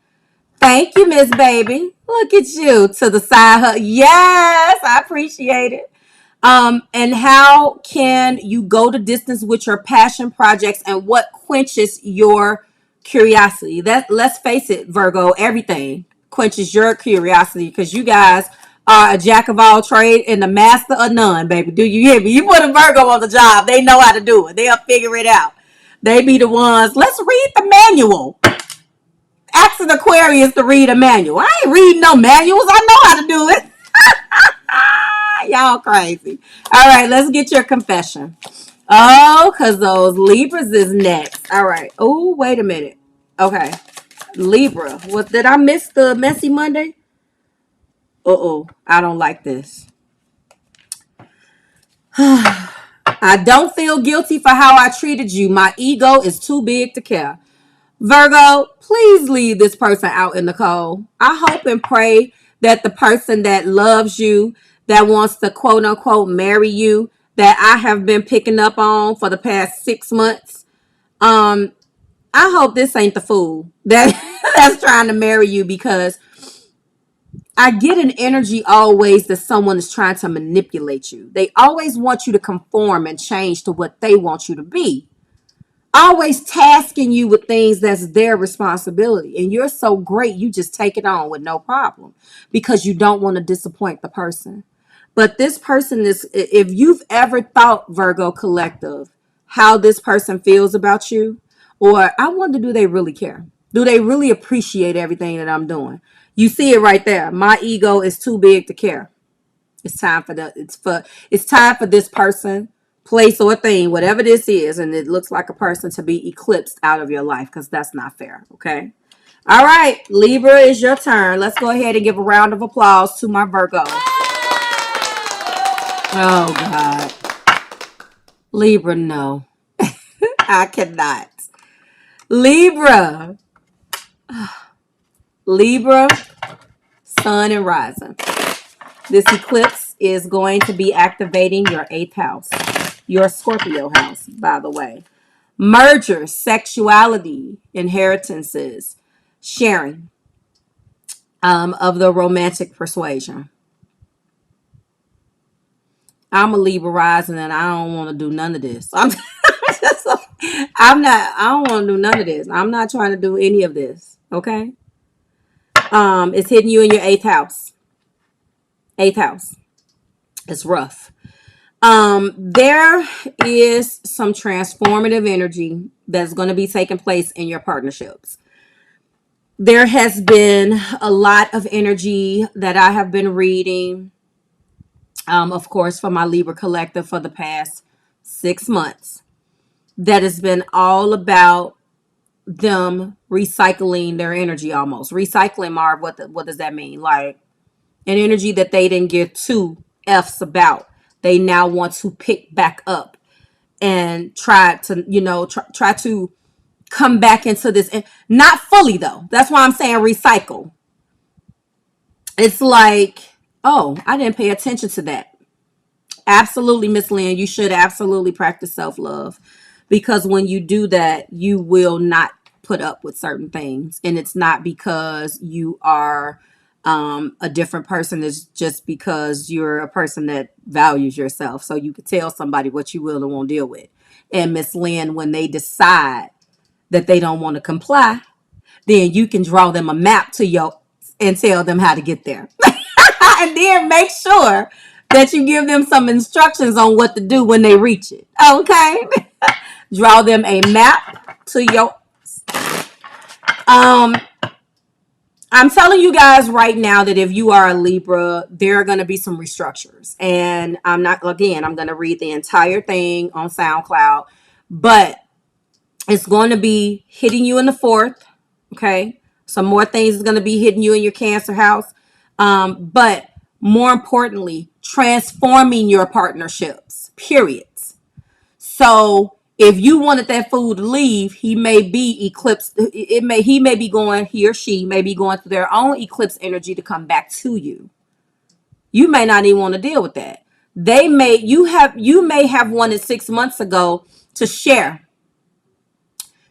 Thank you, Miss Baby. Look at you to the side. Yes, I appreciate it. And how can you go the distance with your passion projects and what quenches your curiosity? Let's face it, Virgo, everything quenches your curiosity because you guys are a jack of all trades and the master of none, baby. Do you hear me? You put a Virgo on the job, they know how to do it. They'll figure it out. They be the ones. Let's read the manual. Ask an Aquarius to read a manual. I ain't reading no manuals. I know how to do it. Y'all crazy. All right, let's get your confession. Oh, because those Libras is next. All right. Oh, wait a minute. Okay. Libra. What, did I miss the Messy Monday? Uh-oh. I don't like this. I don't feel guilty for how I treated you. My ego is too big to care. Virgo, please leave this person out in the cold. I hope and pray that the person that loves you, that wants to quote unquote marry you, that I have been picking up on for the past 6 months, I hope this ain't the fool that's trying to marry you, because I get an energy always that someone is trying to manipulate you. They always want you to conform and change to what they want you to be. Always tasking you with things that's their responsibility. And you're so great, you just take it on with no problem because you don't want to disappoint the person. But this person is, if you've ever thought, Virgo Collective, how this person feels about you, or I wonder, do they really care? Do they really appreciate everything that I'm doing? You see it right there. My ego is too big to care. It's time for it's time for this person, place, or thing, whatever this is, and it looks like a person, to be eclipsed out of your life, because that's not fair. Okay. All right, Libra, is your turn. Let's go ahead and give a round of applause to my Virgo. Oh God. Libra, no. I cannot. Libra. Libra, sun and rising. This eclipse is going to be activating your 8th house, your Scorpio house, by the way. Merger, sexuality, inheritances, sharing of the romantic persuasion. I'm a Libra rising, and I don't want to do none of this. I don't want to do none of this. I'm not trying to do any of this. Okay. It's hitting you in your 8th house. 8th house. It's rough. There is some transformative energy that's going to be taking place in your partnerships. There has been a lot of energy that I have been reading, of course, for my Libra Collective for the past 6 months, that has been all about them recycling their energy, almost. Recycling, Marve, what does that mean? Like, an energy that they didn't give 2 F's about, they now want to pick back up and try to, try to come back into this. Not fully, though. That's why I'm saying recycle. It's like, oh, I didn't pay attention to that. Absolutely, Miss Lynn, you should absolutely practice self-love, because when you do that, you will not put up with certain things. And it's not because you are a different person. Is just because you're a person that values yourself. So you can tell somebody what you will and won't deal with. And Miss Lynn, when they decide that they don't want to comply, then you can draw them a map and tell them how to get there. And then make sure that you give them some instructions on what to do when they reach it. Okay. Draw them a map to your I'm telling you guys right now that if you are a Libra, there are going to be some restructures. And I'm going to read the entire thing on SoundCloud, but it's going to be hitting you in the 4th. Okay. Some more things is going to be hitting you in your Cancer house. But more importantly, transforming your partnerships, periods. So if you wanted that fool to leave, he may be eclipsed. He or she may be going through their own eclipse energy to come back to you. You may not even want to deal with that. You may have wanted 6 months ago to share,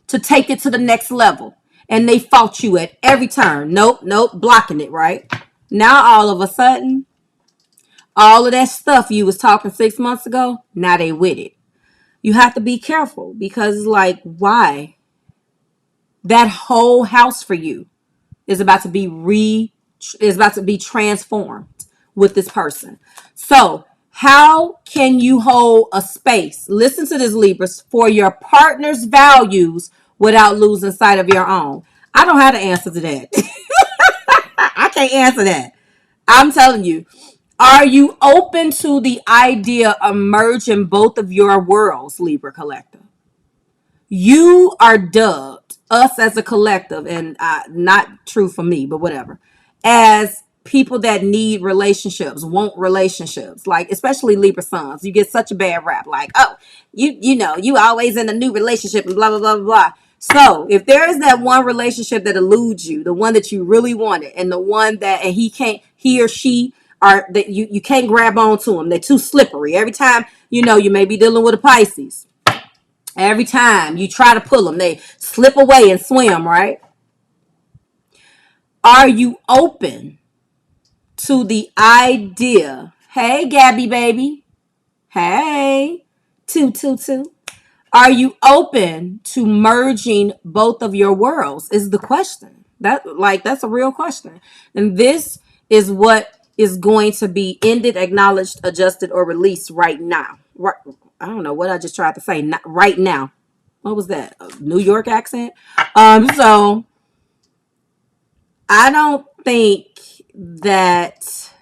to take it to the next level, and they fought you at every turn. Nope, blocking it, right? Now all of a sudden, all of that stuff you was talking 6 months ago, now they with it. You have to be careful, because like, why? That whole house for you is about to be transformed with this person. So how can you hold a space? Listen to this, Libras, for your partner's values without losing sight of your own? I don't have the answer to that. I can't answer that. I'm telling you, Are you open to the idea of merging both of your worlds, Libra collective? You are dubbed, us as a collective, and not true for me, but whatever, as people that need relationships, want relationships, like especially Libra sons. You get such a bad rap, like, oh, you know, you always in a new relationship and blah blah blah blah. So if there is that one relationship that eludes you, the one that you really wanted, and the one that and he or she are that you can't grab onto them, they're too slippery. Every time you may be dealing with a Pisces. Every time you try to pull them, they slip away and swim, right? Are you open to the idea? Hey, Gabby, baby. Hey, 222. Are you open to merging both of your worlds? Is the question. That's a real question. And this is what is going to be ended, acknowledged, adjusted, or released right now. Right, I don't know what I just tried to say. Not right now. What was that? A New York accent? So I don't think that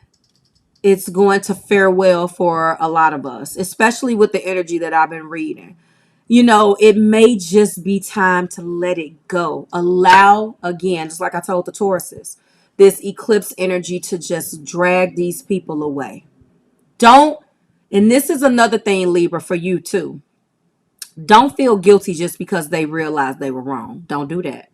it's going to fare well for a lot of us, especially with the energy that I've been reading. It may just be time to let it go. Allow, again, just like I told the Tauruses, this eclipse energy to just drag these people away. And this is another thing, Libra, for you too. Don't feel guilty just because they realized they were wrong. Don't do that.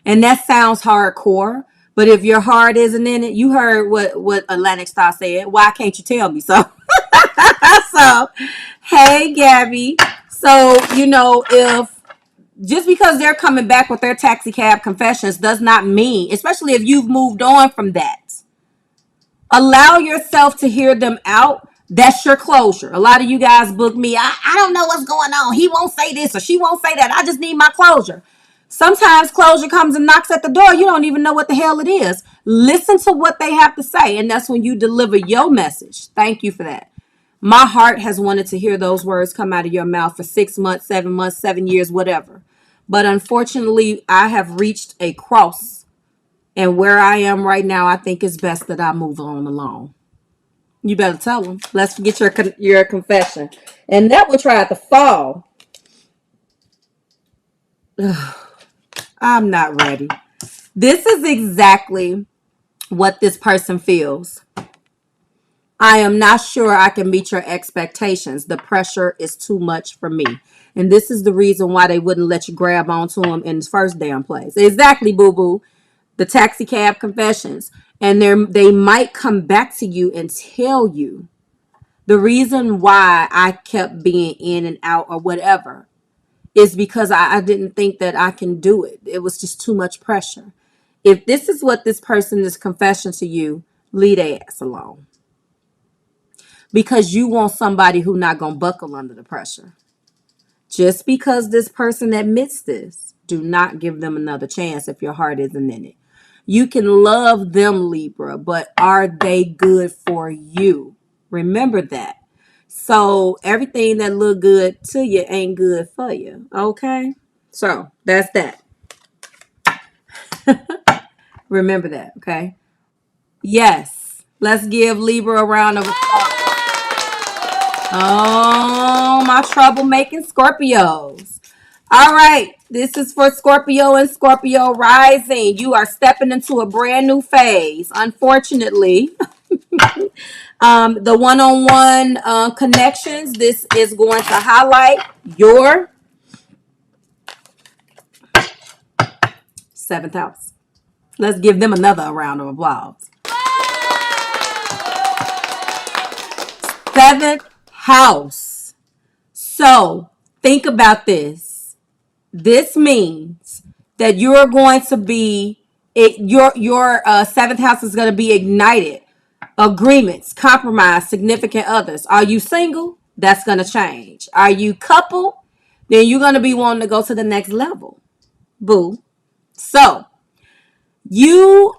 And that sounds hardcore, but if your heart isn't in it, you heard what Atlantic Star said. Why can't you tell me so? So, hey, Gabby. So, if just because they're coming back with their taxi cab confessions does not mean, especially if you've moved on from that, allow yourself to hear them out. That's your closure. A lot of you guys book me. I don't know what's going on. He won't say this or she won't say that. I just need my closure. Sometimes closure comes and knocks at the door. You don't even know what the hell it is. Listen to what they have to say. And that's when you deliver your message. Thank you for that. My heart has wanted to hear those words come out of your mouth for 6 months, 7 months, 7 years, whatever. But unfortunately, I have reached a cross. And where I am right now, I think it's best that I move on alone. You better tell them. Let's get your confession. And that will try to fall. I'm not ready. This is exactly what this person feels. I am not sure I can meet your expectations. The pressure is too much for me. And this is the reason why they wouldn't let you grab onto them in the first damn place. Exactly, boo-boo. The taxi cab confessions. And they might come back to you and tell you the reason why I kept being in and out or whatever is because I didn't think that I can do it. It was just too much pressure. If this is what this person is confessing to you, leave their ass alone. Because you want somebody who's not going to buckle under the pressure. Just because this person admits this, do not give them another chance if your heart isn't in it. You can love them, Libra, but are they good for you? Remember that. So everything that look good to you ain't good for you. Okay? So that's that. Remember that, okay? Yes. Let's give Libra a round of applause. Oh, my troublemaking Scorpios. All right. This is for Scorpio and Scorpio rising. You are stepping into a brand new phase. Unfortunately, the one-on-one connections, this is going to highlight your 7th house. Let's give them another round of applause. 7th house. So think about this. This means that you're going to be your 7th house is going to be ignited. Agreements, compromise, significant others. Are you single? That's going to change. Are you couple? Then you're going to be wanting to go to the next level. Boo. So you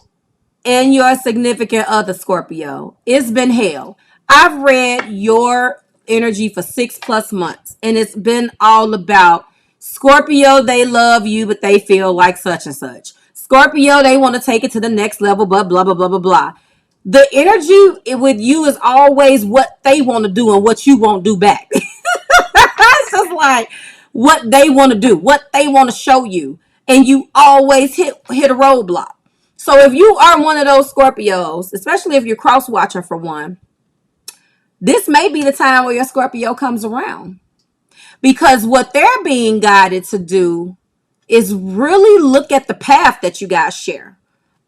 and your significant other, Scorpio, it's been hell. I've read your energy for 6+ months, and it's been all about Scorpio, they love you, but they feel like such and such. Scorpio, they want to take it to the next level, but blah, blah, blah, blah, blah. the energy with you is always what they want to do and what you won't do back. It's just like what they want to do, what they want to show you, and you always hit a roadblock. So if you are one of those Scorpios, especially if you're cross watching for one, this may be the time where your Scorpio comes around, because what they're being guided to do is really look at the path that you guys share.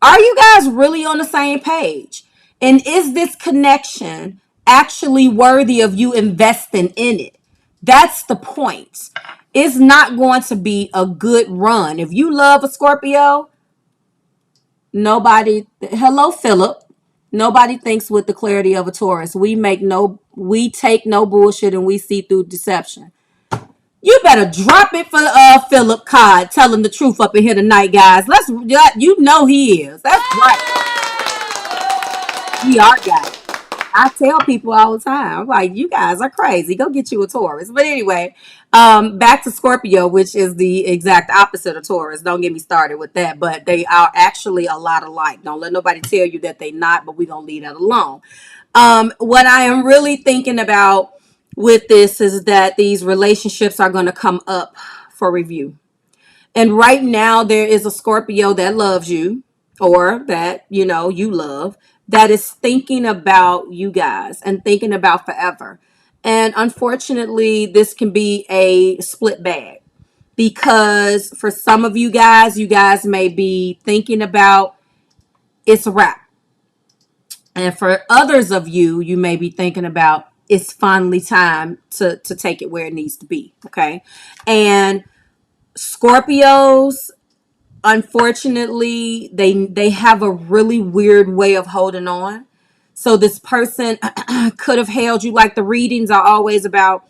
Are you guys really on the same page? And is this connection actually worthy of you investing in it? That's the point. It's not going to be a good run. If you love a Scorpio, nobody, hello, Philip. Nobody thinks with the clarity of a Taurus. We take no bullshit and we see through deception. You better drop it for Philip Cod telling the truth up in here tonight, guys. You know he is. That's right. We are guys. I tell people all the time, I'm like, you guys are crazy. Go get you a Taurus. But anyway, back to Scorpio, which is the exact opposite of Taurus. Don't get me started with that. But they are actually a lot alike. Don't let nobody tell you that they not, but we're going to leave that alone. What I am really thinking about with this is that these relationships are going to come up for review. And right now there is a Scorpio that loves you, or that, you love, that is thinking about you guys and thinking about forever. And unfortunately, this can be a split bag, because for some of you guys may be thinking about it's a wrap. And for others of you, you may be thinking about it's finally time to take it where it needs to be. Okay. And Scorpios, unfortunately, they have a really weird way of holding on. So this person could have held you, like the readings are always about,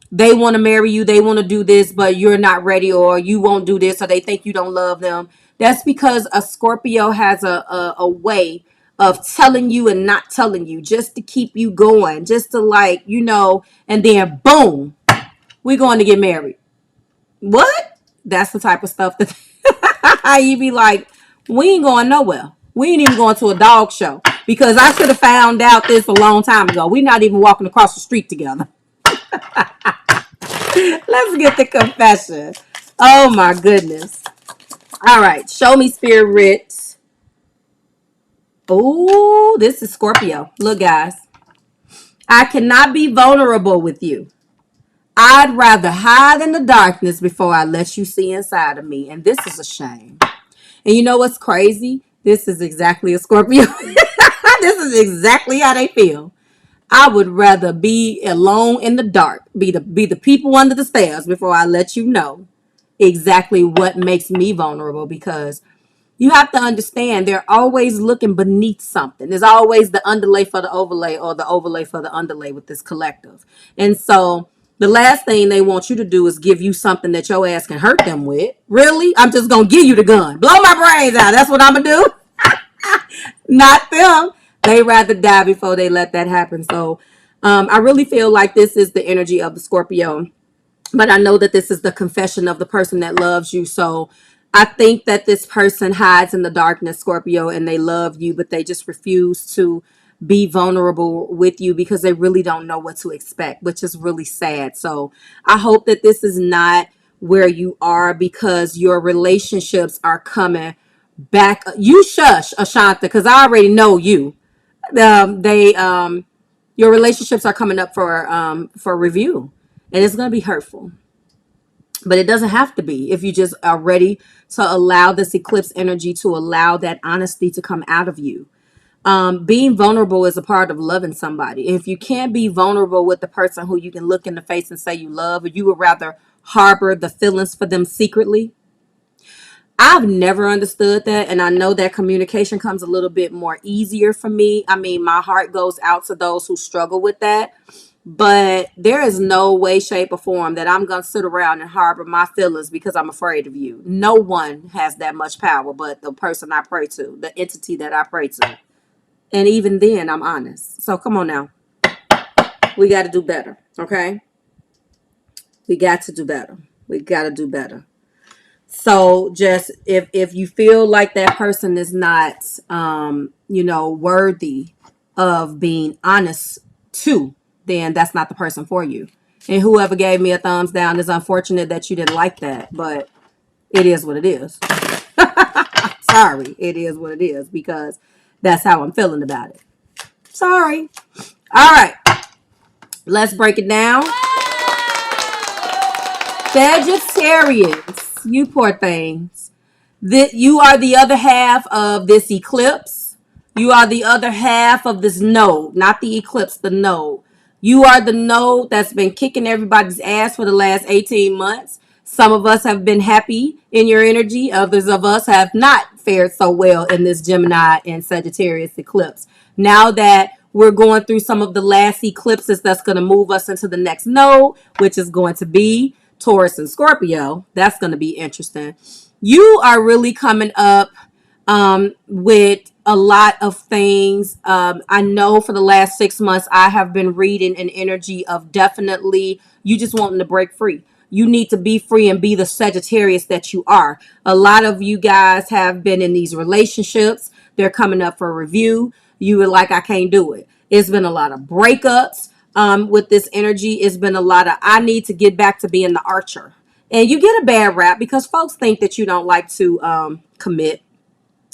they want to marry you, they want to do this, but you're not ready, or you won't do this, or they think you don't love them. That's because a Scorpio has a way of telling you and not telling you, just to keep you going, just to and then boom, we're going to get married. What? That's the type of stuff that you be like, we ain't going nowhere. We ain't even going to a dog show, because I should have found out this a long time ago. We're not even walking across the street together. Let's get the confession. Oh my goodness. All right. Show me, Spirit. Oh, this is Scorpio. Look, guys. I cannot be vulnerable with you. I'd rather hide in the darkness before I let you see inside of me. And this is a shame. And you know what's crazy? This is exactly a Scorpio. This is exactly how they feel. I would rather be alone in the dark, be the people under the stairs, before I let you know exactly what makes me vulnerable, because you have to understand they're always looking beneath something. There's always the underlay for the overlay, or the overlay for the underlay with this collective. And so the last thing they want you to do is give you something that your ass can hurt them with. Really? I'm just going to give you the gun. Blow my brains out. That's what I'm going to do. Not them. They rather die before they let that happen. So I really feel like this is the energy of the Scorpio. But I know that this is the confession of the person that loves you. So I think that this person hides in the darkness, Scorpio, and they love you, but they just refuse to be vulnerable with you because they really don't know what to expect, which is really sad. So I hope that this is not where you are, because your relationships are coming back. You shush, Ashanta, because I already know you. Your relationships are coming up for review, and it's going to be hurtful. But it doesn't have to be, if you just are ready to allow this eclipse energy to allow that honesty to come out of you. Being vulnerable is a part of loving somebody. If you can't be vulnerable with the person who you can look in the face and say you love, or you would rather harbor the feelings for them secretly. I've never understood that, and I know that communication comes a little bit more easier for me. I mean, my heart goes out to those who struggle with that. But there is no way, shape, or form that I'm going to sit around and harbor my feelings because I'm afraid of you. No one has that much power but the person I pray to, the entity that I pray to. And even then, I'm honest. So come on now. We got to do better, okay? We got to do better. We got to do better. So if you feel like that person is not, worthy of being honest to, then that's not the person for you. And whoever gave me a thumbs down, is unfortunate that you didn't like that, but it is what it is. Sorry, it is what it is, because that's how I'm feeling about it. Sorry. All right, let's break it down. Sagittarius, you poor things. You are the other half of this eclipse. You are the other half of this node, not the eclipse, the node. You are the node that's been kicking everybody's ass for the last 18 months. Some of us have been happy in your energy. Others of us have not fared so well in this Gemini and Sagittarius eclipse. Now that we're going through some of the last eclipses that's going to move us into the next node, which is going to be Taurus and Scorpio. That's going to be interesting. You are really coming up with a lot of things. I know for the last 6 months, I have been reading an energy of definitely you just wanting to break free. You need to be free and be the Sagittarius that you are. A lot of you guys have been in these relationships. They're coming up for review. You were like, I can't do it. It's been a lot of breakups with this energy. It's been a lot of, I need to get back to being the archer. And you get a bad rap because folks think that you don't like to commit.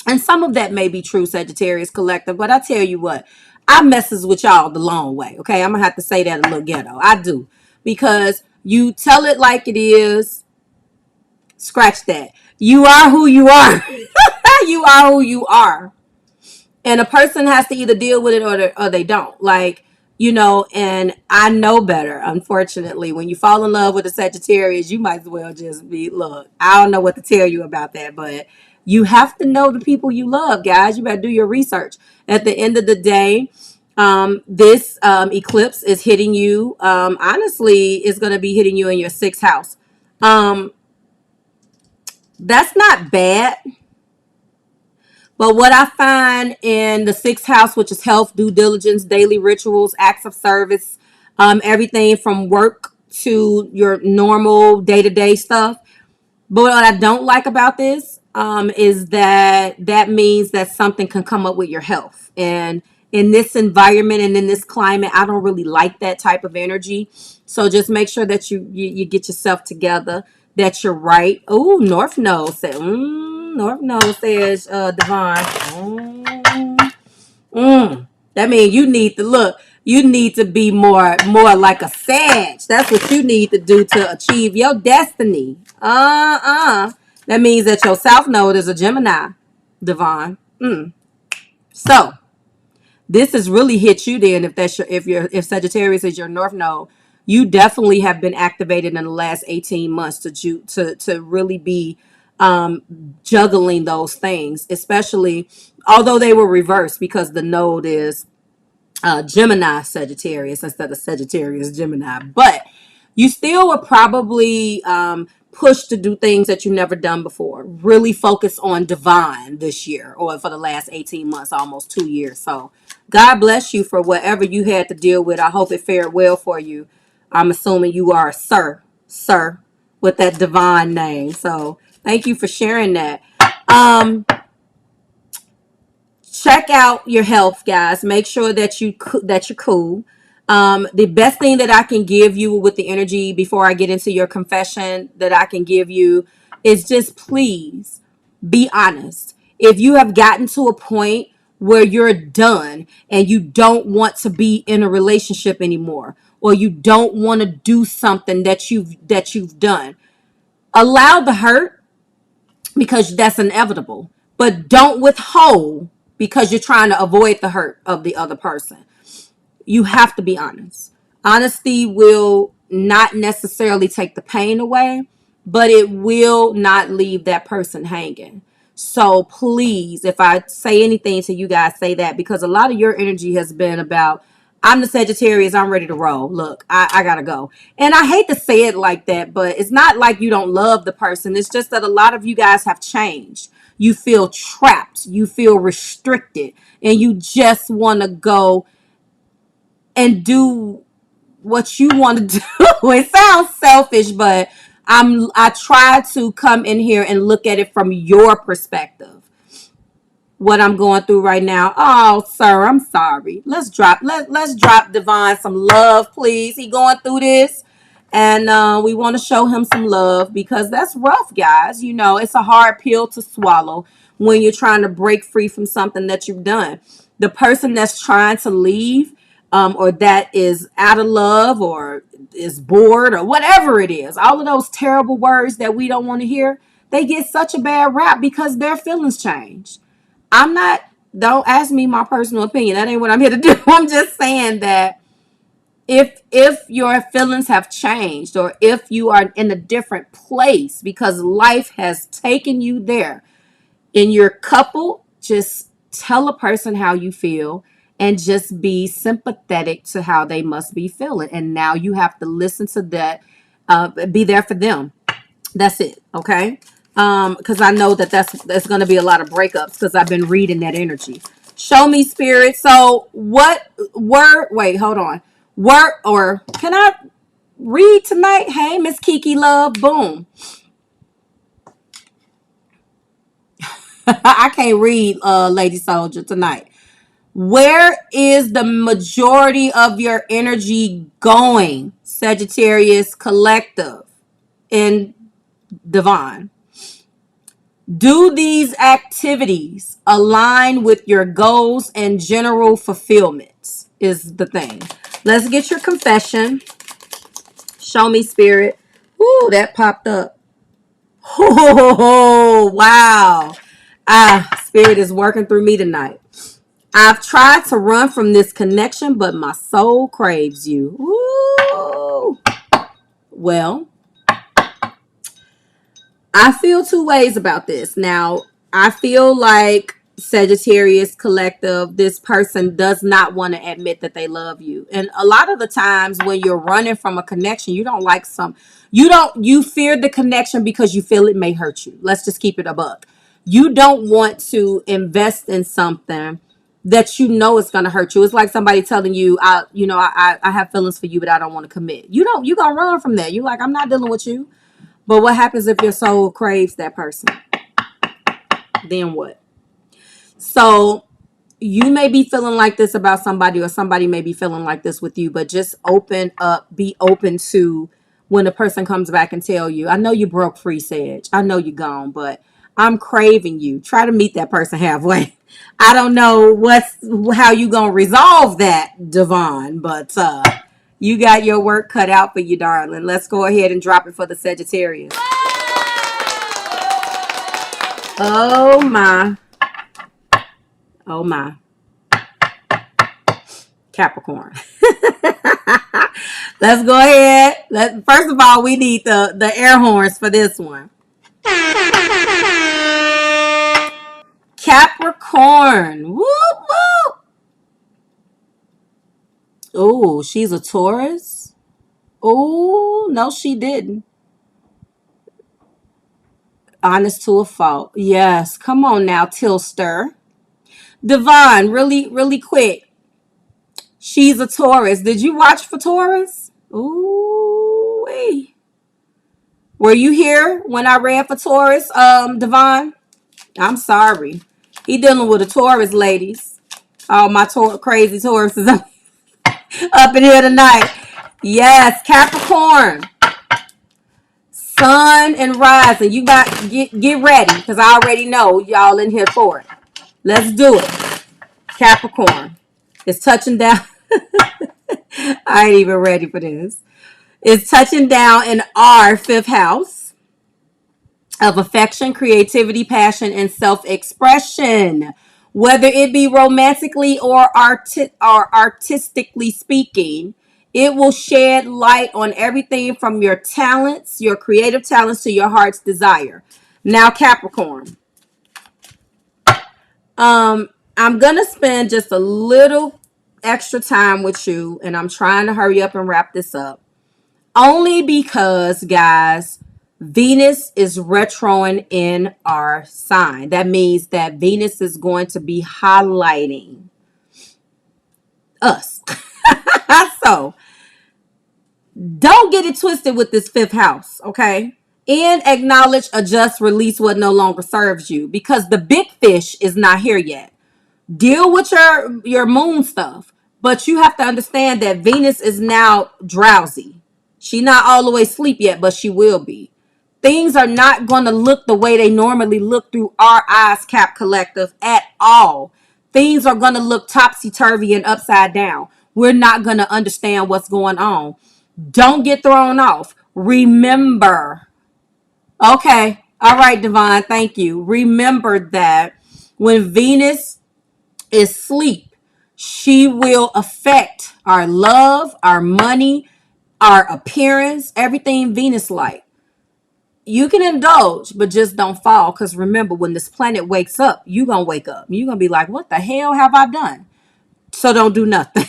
And some of that may be true, Sagittarius Collective. But I tell you what, I messes with y'all the long way. Okay, I'm going to have to say that a little ghetto. I do. Because you tell it like it is. Scratch that. You are who you are. You are who you are. And a person has to either deal with it or they don't. Like, you know, and I know better, unfortunately. When you fall in love with a Sagittarius, you might as well just be, look, I don't know what to tell you about that, but you have to know the people you love, guys. You better do your research. At the end of the day, this eclipse is hitting you. Honestly, it's going to be hitting you in your 6th house. That's not bad. But what I find in the 6th house, which is health, due diligence, daily rituals, acts of service, everything from work to your normal day-to-day stuff. But what I don't like about this is that means that something can come up with your health. And in this environment and in this climate, I don't really like that type of energy. So just make sure that you get yourself together, that you're right. Oh, North Node said, North Node says, Devon. That means you need to look. You need to be more like a Sag. That's what you need to do to achieve your destiny. That means that your South Node is a Gemini, Devon. So this has really hit you then. If Sagittarius is your North Node, you definitely have been activated in the last 18 months to really be juggling those things, especially although they were reversed because the node is Gemini Sagittarius instead of Sagittarius Gemini. But you still were probably pushed to do things that you never done before. Really focus on divine this year, or for the last 18 months, almost 2 years. So God bless you for whatever you had to deal with. I hope it fared well for you. I'm assuming you are a sir, with that divine name. So thank you for sharing that. Check out your health, guys. Make sure that you're cool. The best thing that I can give you with the energy before I get into your confession that I can give you is just please be honest. If you have gotten to a point where you're done and you don't want to be in a relationship anymore, or you don't want to do something that you've done, allow the hurt because that's inevitable, but don't withhold because you're trying to avoid the hurt of the other person. You have to be honest. Honesty will not necessarily take the pain away, but it will not leave that person hanging. So please, if I say anything to you guys, say that, because a lot of your energy has been about, I'm the Sagittarius, I'm ready to roll. Look, I gotta go. And I hate to say it like that, but it's not like you don't love the person. It's just that a lot of you guys have changed. You feel trapped. You feel restricted. And you just want to go and do what you want to do. It sounds selfish, but I try to come in here and look at it from your perspective. what I'm going through right now. Oh, sir, I'm sorry. Let's drop Divine some love, please. He going through this, and we want to show him some love because that's rough, guys. You know, it's a hard pill to swallow when you're trying to break free from something that you've done. The person that's trying to leave, or that is out of love or is bored or whatever it is, all of those terrible words that we don't want to hear, they get such a bad rap because their feelings change. Don't ask me my personal opinion. That ain't what I'm here to do. I'm just saying that if your feelings have changed, or if you are in a different place because life has taken you there in your couple, just tell a person how you feel and just be sympathetic to how they must be feeling. And now you have to listen to that, be there for them. That's it. Okay. Because I know that's going to be a lot of breakups because I've been reading that energy. Show me, spirit. So what word? Wait, hold on. Word, or can I read tonight? Hey, Miss Kiki Love. Boom. I can't read, Lady Soldier, tonight. Where is the majority of your energy going, Sagittarius collective and Divine? Do these activities align with your goals and general fulfillments? Is the thing. Let's get your confession. Show me, spirit. Ooh, that popped up. Oh, wow. Spirit is working through me tonight. I've tried to run from this connection, but my soul craves you. Ooh. Well, I feel two ways about this. Now, I feel like Sagittarius collective, this person does not want to admit that they love you. And a lot of the times when you're running from a connection, you fear the connection because you feel it may hurt you. Let's just keep it a buck. You don't want to invest in something that you know is going to hurt you. It's like somebody telling you, I have feelings for you, but I don't want to commit. You're going to run from that. You're like, I'm not dealing with you. But what happens if your soul craves that person? Then what? So you may be feeling like this about somebody, or somebody may be feeling like this with you, but just open up, be open to when a person comes back and tell you, I know you broke free, Sag. I know you're gone, but I'm craving you. Try to meet that person halfway. I don't know how you going to resolve that, Devon, but you got your work cut out for you, darling. Let's go ahead and drop it for the Sagittarius. Oh my. Oh my. Capricorn. Let's go ahead. First of all, we need the air horns for this one. Capricorn. Whoop, whoop. Oh, she's a Taurus. Oh, no, she didn't. Honest to a fault. Yes. Come on now, Tilster. Devon, really, really quick. She's a Taurus. Did you watch for Taurus? Ooh, wait. Were you here when I read for Taurus, Devon? I'm sorry. He dealing with a Taurus, ladies. Oh, my crazy Taurus is up in here tonight. Yes, Capricorn. Sun and rising. You got get ready, because I already know y'all in here for it. Let's do it. Capricorn. It's touching down. I ain't even ready for this. It's touching down in our fifth house of affection, creativity, passion, and self-expression. Whether it be romantically or artistically speaking, it will shed light on everything from your talents, your creative talents, to your heart's desire. Now, Capricorn. I'm gonna spend just a little extra time with you, and I'm trying to hurry up and wrap this up. Only because, guys, Venus is retroing in our sign. That means that Venus is going to be highlighting us. So don't get it twisted with this fifth house, okay? And acknowledge, adjust, release what no longer serves you, because the big fish is not here yet. Deal with your moon stuff, but you have to understand that Venus is now drowsy. She's not all the way asleep yet, but she will be. Things are not going to look the way they normally look through our eyes, Cap Collective, at all. Things are going to look topsy-turvy and upside down. We're not going to understand what's going on. Don't get thrown off. Remember. Okay. All right, Devon. Thank you. Remember that when Venus is asleep, she will affect our love, our money, our appearance, everything Venus like. You can indulge, but just don't fall. Because remember, when this planet wakes up, you're going to wake up. You're going to be like, what the hell have I done? So don't do nothing.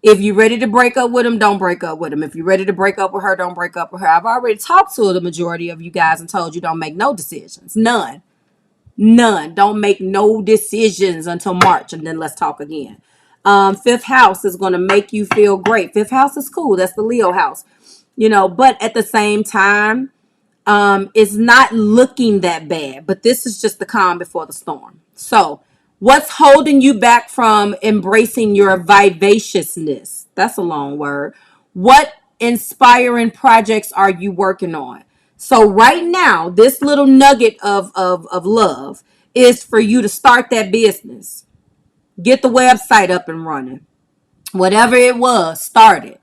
If you're ready to break up with him, don't break up with him. If you're ready to break up with her, don't break up with her. I've already talked to the majority of you guys and told you don't make no decisions. None. Don't make no decisions until March, and then let's talk again. Fifth house is going to make you feel great. Fifth house is cool. That's the Leo house. But at the same time, it's not looking that bad. But this is just the calm before the storm. So what's holding you back from embracing your vivaciousness? That's a long word. What inspiring projects are you working on? So right now, this little nugget of love is for you to start that business. Get the website up and running. Whatever it was, start it.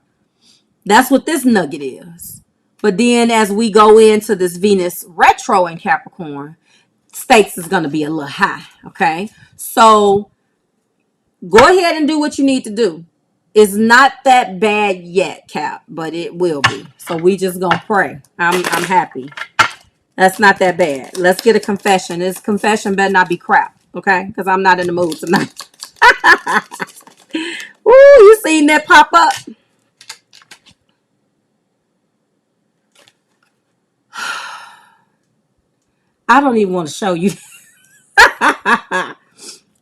That's what this nugget is. But then as we go into this Venus retro in Capricorn, stakes is going to be a little high. Okay. So go ahead and do what you need to do. It's not that bad yet, Cap, but it will be. So we just going to pray. I'm happy. That's not that bad. Let's get a confession. This confession better not be crap. Okay. Because I'm not in the mood tonight. Ooh, you seen that pop up? I don't even want to show you.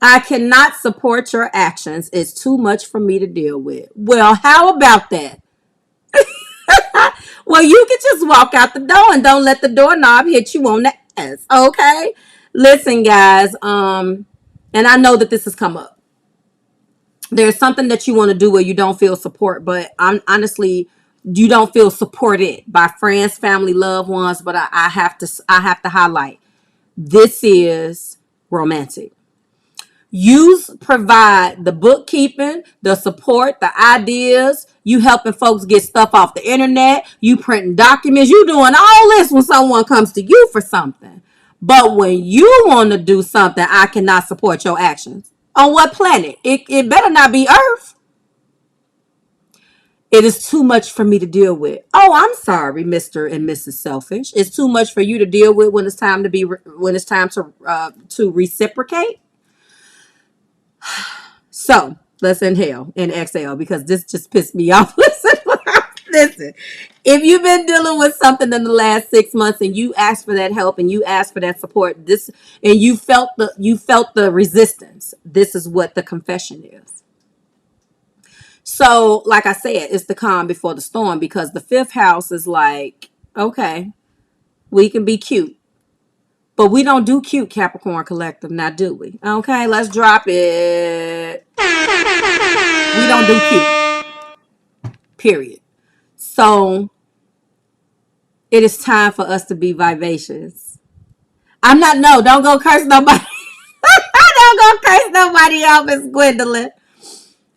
I cannot support your actions. It's too much for me to deal with. Well, how about that? Well, you can just walk out the door and don't let the doorknob hit you on the ass. Okay? Listen, guys. And I know that this has come up. There's something that you want to do where you don't feel support, but honestly, you don't feel supported by friends, family, loved ones. But I have to highlight, this is romantic. You provide the bookkeeping, the support, the ideas. You helping folks get stuff off the internet. You printing documents. You doing all this when someone comes to you for something. But when you want to do something, I cannot support your actions. On what planet? It better not be Earth. It is too much for me to deal with. Oh, I'm sorry, Mr. and Mrs. Selfish. It's too much for you to deal with when it's time to reciprocate. So let's inhale and exhale, because this just pissed me off. Listen. If you've been dealing with something in the last 6 months and you asked for that help and you asked for that support, and you felt the resistance, this is what the confession is. So, like I said, it's the calm before the storm, because the fifth house is like, okay, we can be cute. But we don't do cute, Capricorn Collective, now do we? Okay, let's drop it. We don't do cute. Period. So it is time for us to be vivacious. Don't go curse nobody. Don't go curse nobody out, Miss Gwendolyn.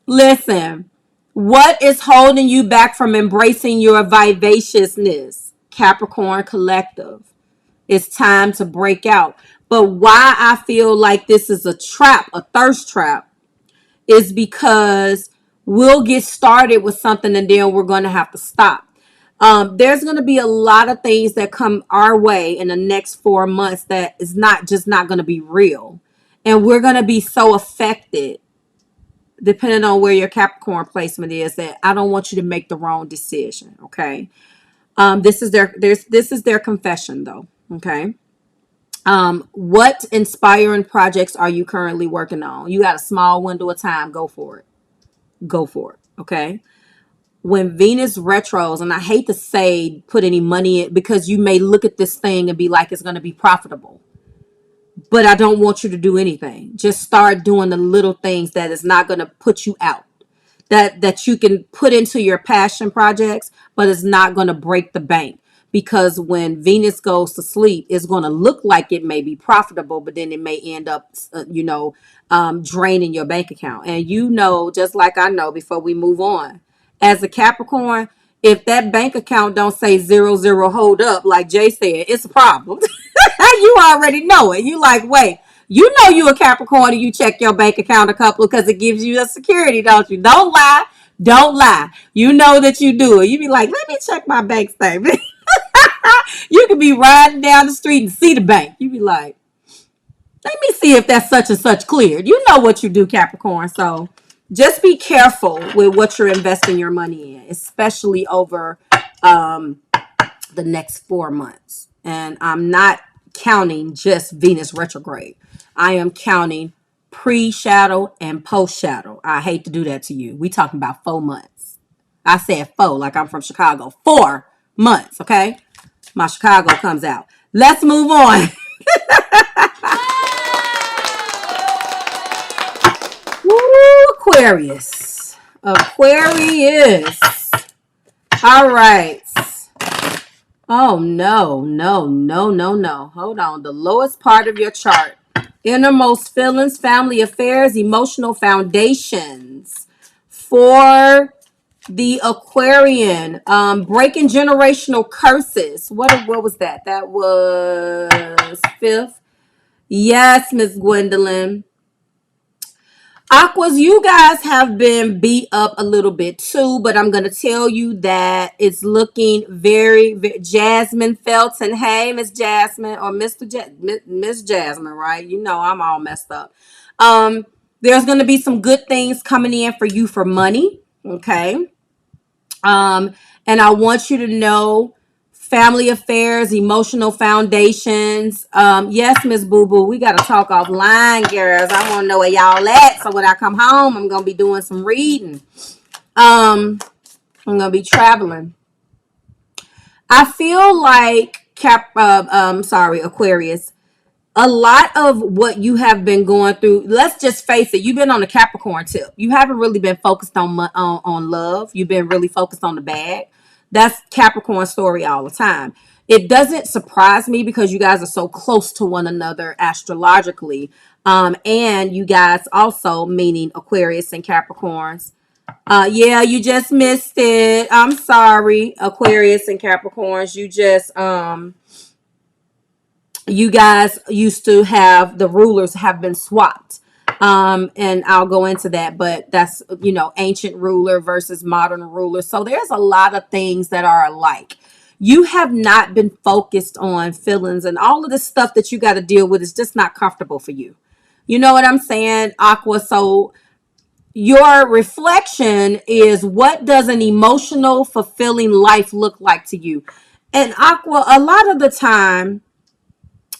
Listen, what is holding you back from embracing your vivaciousness, Capricorn Collective? It's time to break out. But why I feel like this is a trap, a thirst trap, is because we'll get started with something and then we're going to have to stop. There's going to be a lot of things that come our way in the next 4 months that is not going to be real. And we're going to be so affected, depending on where your Capricorn placement is, that I don't want you to make the wrong decision. Okay. This is their confession though. Okay. What inspiring projects are you currently working on? You got a small window of time. Go for it. Okay. when Venus retros, and I hate to say put any money in, because you may look at this thing and be like, it's going to be profitable. But I don't want you to do anything. Just start doing the little things that is not going to put you out. That you can put into your passion projects, but it's not going to break the bank. Because when Venus goes to sleep, it's going to look like it may be profitable, but then it may end up, draining your bank account. And just like I know, before we move on, as a Capricorn, if that bank account don't say 00 hold up, like Jay said, it's a problem. You already know it. You like, wait, you a Capricorn and you check your bank account a couple because it gives you a security, don't you? Don't lie. Don't lie. You know that you do it. You be like, let me check my bank statement. You could be riding down the street and see the bank. You be like, let me see if that's such and such cleared. You know what you do, Capricorn. So just be careful with what you're investing your money in, especially over the next 4 months. And I'm not counting just Venus retrograde. I am counting pre-shadow and post-shadow. I hate to do that to you. We talking about 4 months. I said 4 like I'm from Chicago. 4 months, okay? My Chicago comes out. Let's move on. Woo, Aquarius. Aquarius. All right. Oh, no. Hold on. The lowest part of your chart. Innermost feelings, family affairs, emotional foundations. For the Aquarian, breaking generational curses. What was that? That was 5th. Yes, Miss Gwendolyn. Aquas, you guys have been beat up a little bit too, but I'm going to tell you that it's looking very, very Jasmine Felton. Hey, Miss Jasmine, or Miss Jasmine, right? You know, I'm all messed up. There's going to be some good things coming in for you for money. Okay. And I want you to know family affairs, emotional foundations. Yes, Miss Boo Boo, we got to talk offline, girls. I want to know where y'all at. So when I come home, I'm going to be doing some reading. I'm going to be traveling. I feel like Aquarius, a lot of what you have been going through, let's just face it, you've been on the Capricorn tip. You haven't really been focused on love. You've been really focused on the bag. That's Capricorn story all the time. It doesn't surprise me because you guys are so close to one another astrologically. And you guys also, meaning Aquarius and Capricorns. Yeah, you just missed it. I'm sorry, Aquarius and Capricorns. You guys used to have, the rulers have been swapped. And I'll go into that, but that's, ancient ruler versus modern ruler. So there's a lot of things that are alike. You have not been focused on feelings, and all of the stuff that you got to deal with is just not comfortable for you. You know what I'm saying, Aqua? So your reflection is, what does an emotional, fulfilling life look like to you? And Aqua, a lot of the time,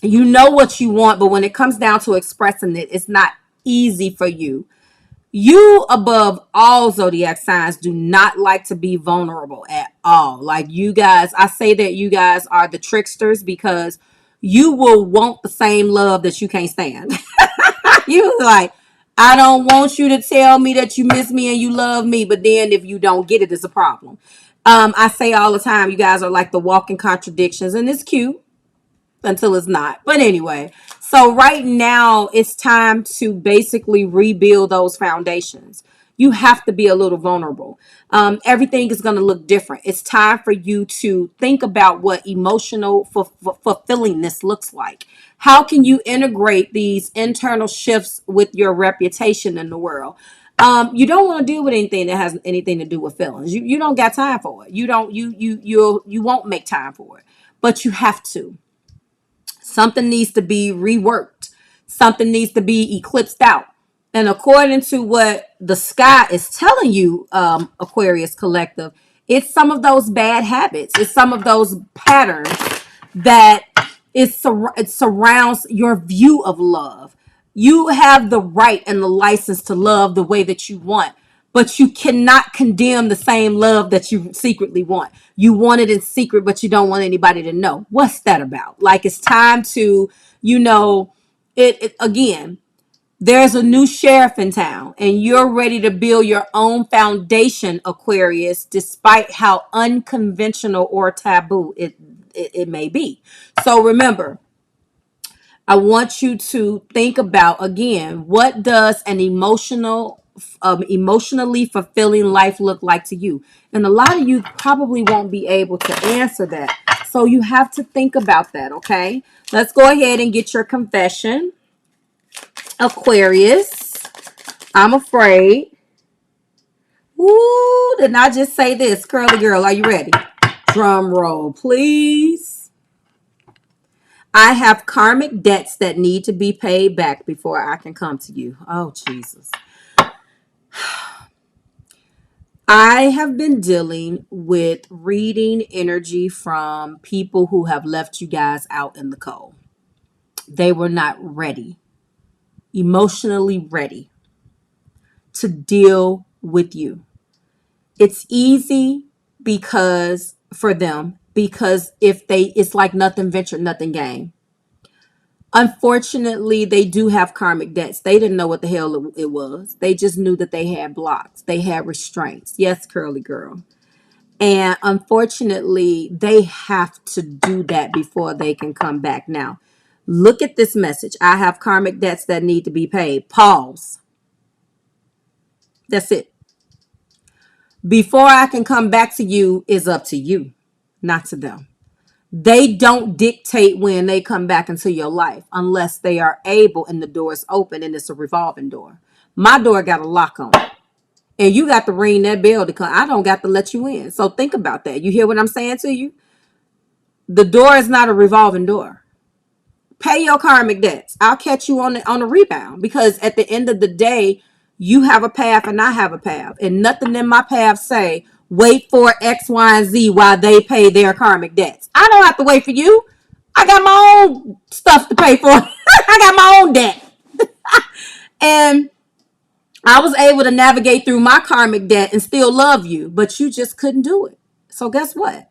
you know what you want, but when it comes down to expressing it, it's not easy for you. You, above all zodiac signs, do not like to be vulnerable at all. Like, you guys, I say that you guys are the tricksters because you will want the same love that you can't stand. You like, I don't want you to tell me that you miss me and you love me, but then if you don't get it, it's a problem. I say all the time, you guys are like the walking contradictions, and it's cute until it's not. But anyway, so right now it's time to basically rebuild those foundations. You have to be a little vulnerable. Everything is going to look different. It's time for you to think about what emotional fulfillingness looks like. How can you integrate these internal shifts with your reputation in the world? You don't want to deal with anything that has anything to do with feelings. You don't got time for it. You won't make time for it, but you have to. Something needs to be reworked. Something needs to be eclipsed out. And according to what the sky is telling you, Aquarius Collective, it's some of those bad habits. It's some of those patterns that it surrounds your view of love. You have the right and the license to love the way that you want. but you cannot condemn the same love that you secretly want. You want it in secret, but you don't want anybody to know. What's that about? Like, it's time to, it again. There's a new sheriff in town, and you're ready to build your own foundation, Aquarius, despite how unconventional or taboo it may be. So remember, I want you to think about, again, what does an emotionally fulfilling life look like to you? And a lot of you probably won't be able to answer that. So you have to think about that, okay? Let's go ahead and get your confession. Aquarius, I'm afraid. Ooh, did not just say this. Curly girl, are you ready? Drum roll, please. I have karmic debts that need to be paid back before I can come to you. Oh, Jesus. I have been dealing with reading energy from people who have left you guys out in the cold. They were not ready, emotionally ready to deal with you. It's easy because it's like nothing ventured, nothing gained. Unfortunately, they do have karmic debts. They didn't know what the hell it was. They just knew that they had blocks. They had restraints. Yes, curly girl. And unfortunately, they have to do that before they can come back. Now, look at this message. I have karmic debts that need to be paid. Pause. That's it. Before I can come back to you is up to you, not to them. They don't dictate when they come back into your life unless they are able and the door is open and it's a revolving door. My door got a lock on it. And you got to ring that bell to come. I don't got to let you in. So think about that. You hear what I'm saying to you? The door is not a revolving door. Pay your karmic debts. I'll catch you on the rebound, because at the end of the day, you have a path and I have a path. And nothing in my path say, wait for X, Y, and Z while they pay their karmic debts. I don't have to wait for you. I got my own stuff to pay for. I got my own debt. And I was able to navigate through my karmic debt and still love you, but you just couldn't do it. So guess what?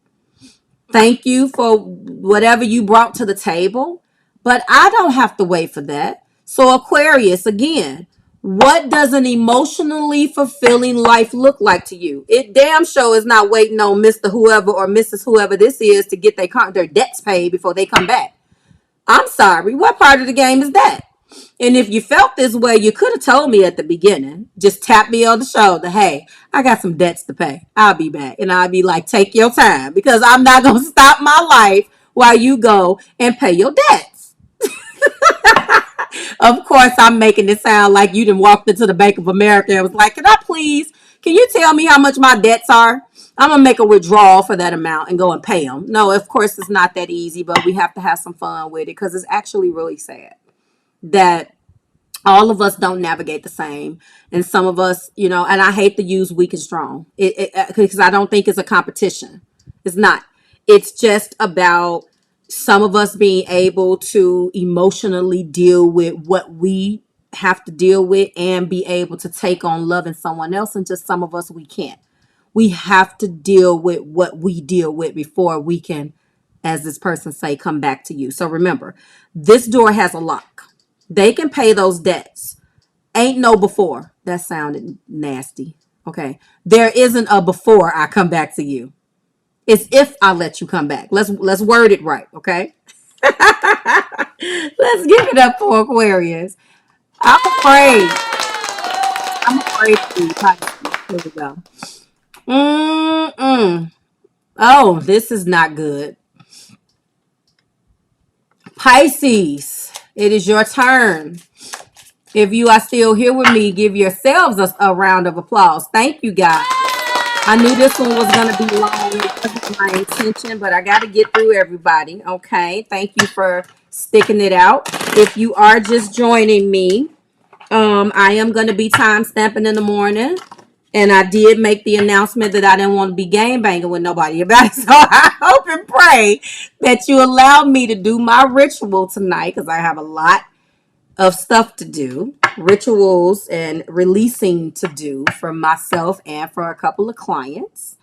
Thank you for whatever you brought to the table, but I don't have to wait for that. So Aquarius, again, what does an emotionally fulfilling life look like to you? It damn sure is not waiting on Mr. Whoever or Mrs. Whoever this is to get their debts paid before they come back. I'm sorry. What part of the game is that? And if you felt this way, you could have told me at the beginning. Just tap me on the shoulder. Hey, I got some debts to pay. I'll be back. And I'll be like, take your time, because I'm not going to stop my life while you go and pay your debts. Of course, I'm making it sound like you done walked into the Bank of America and was like, can you tell me how much my debts are? I'm going to make a withdrawal for that amount and go and pay them. No, of course, it's not that easy, but we have to have some fun with it, because it's actually really sad that all of us don't navigate the same. And some of us, and I hate to use weak and strong, because I don't think it's a competition. It's not. It's just about some of us being able to emotionally deal with what we have to deal with and be able to take on loving someone else. And just some of us, we can't. We have to deal with what we deal with before we can, as this person say, come back to you. So remember, this door has a lock. They can pay those debts. Ain't no before. That sounded nasty. Okay. There isn't a before I come back to you. It's if I let you come back. Let's word it right. Okay. Let's give it up for Aquarius. I'm afraid. I'm afraid for you, Pisces. Here we go. Oh, this is not good. Pisces, it is your turn. If you are still here with me, give yourselves a round of applause. Thank you, guys. I knew this one was going to be long. It wasn't my intention, but I got to get through everybody. Okay. Thank you for sticking it out. If you are just joining me, I am going to be time stamping in the morning. And I did make the announcement that I didn't want to be game banging with nobody about it. So I hope and pray that you allow me to do my ritual tonight, because I have a lot of stuff to do. rituals and releasing to do for myself and for a couple of clients.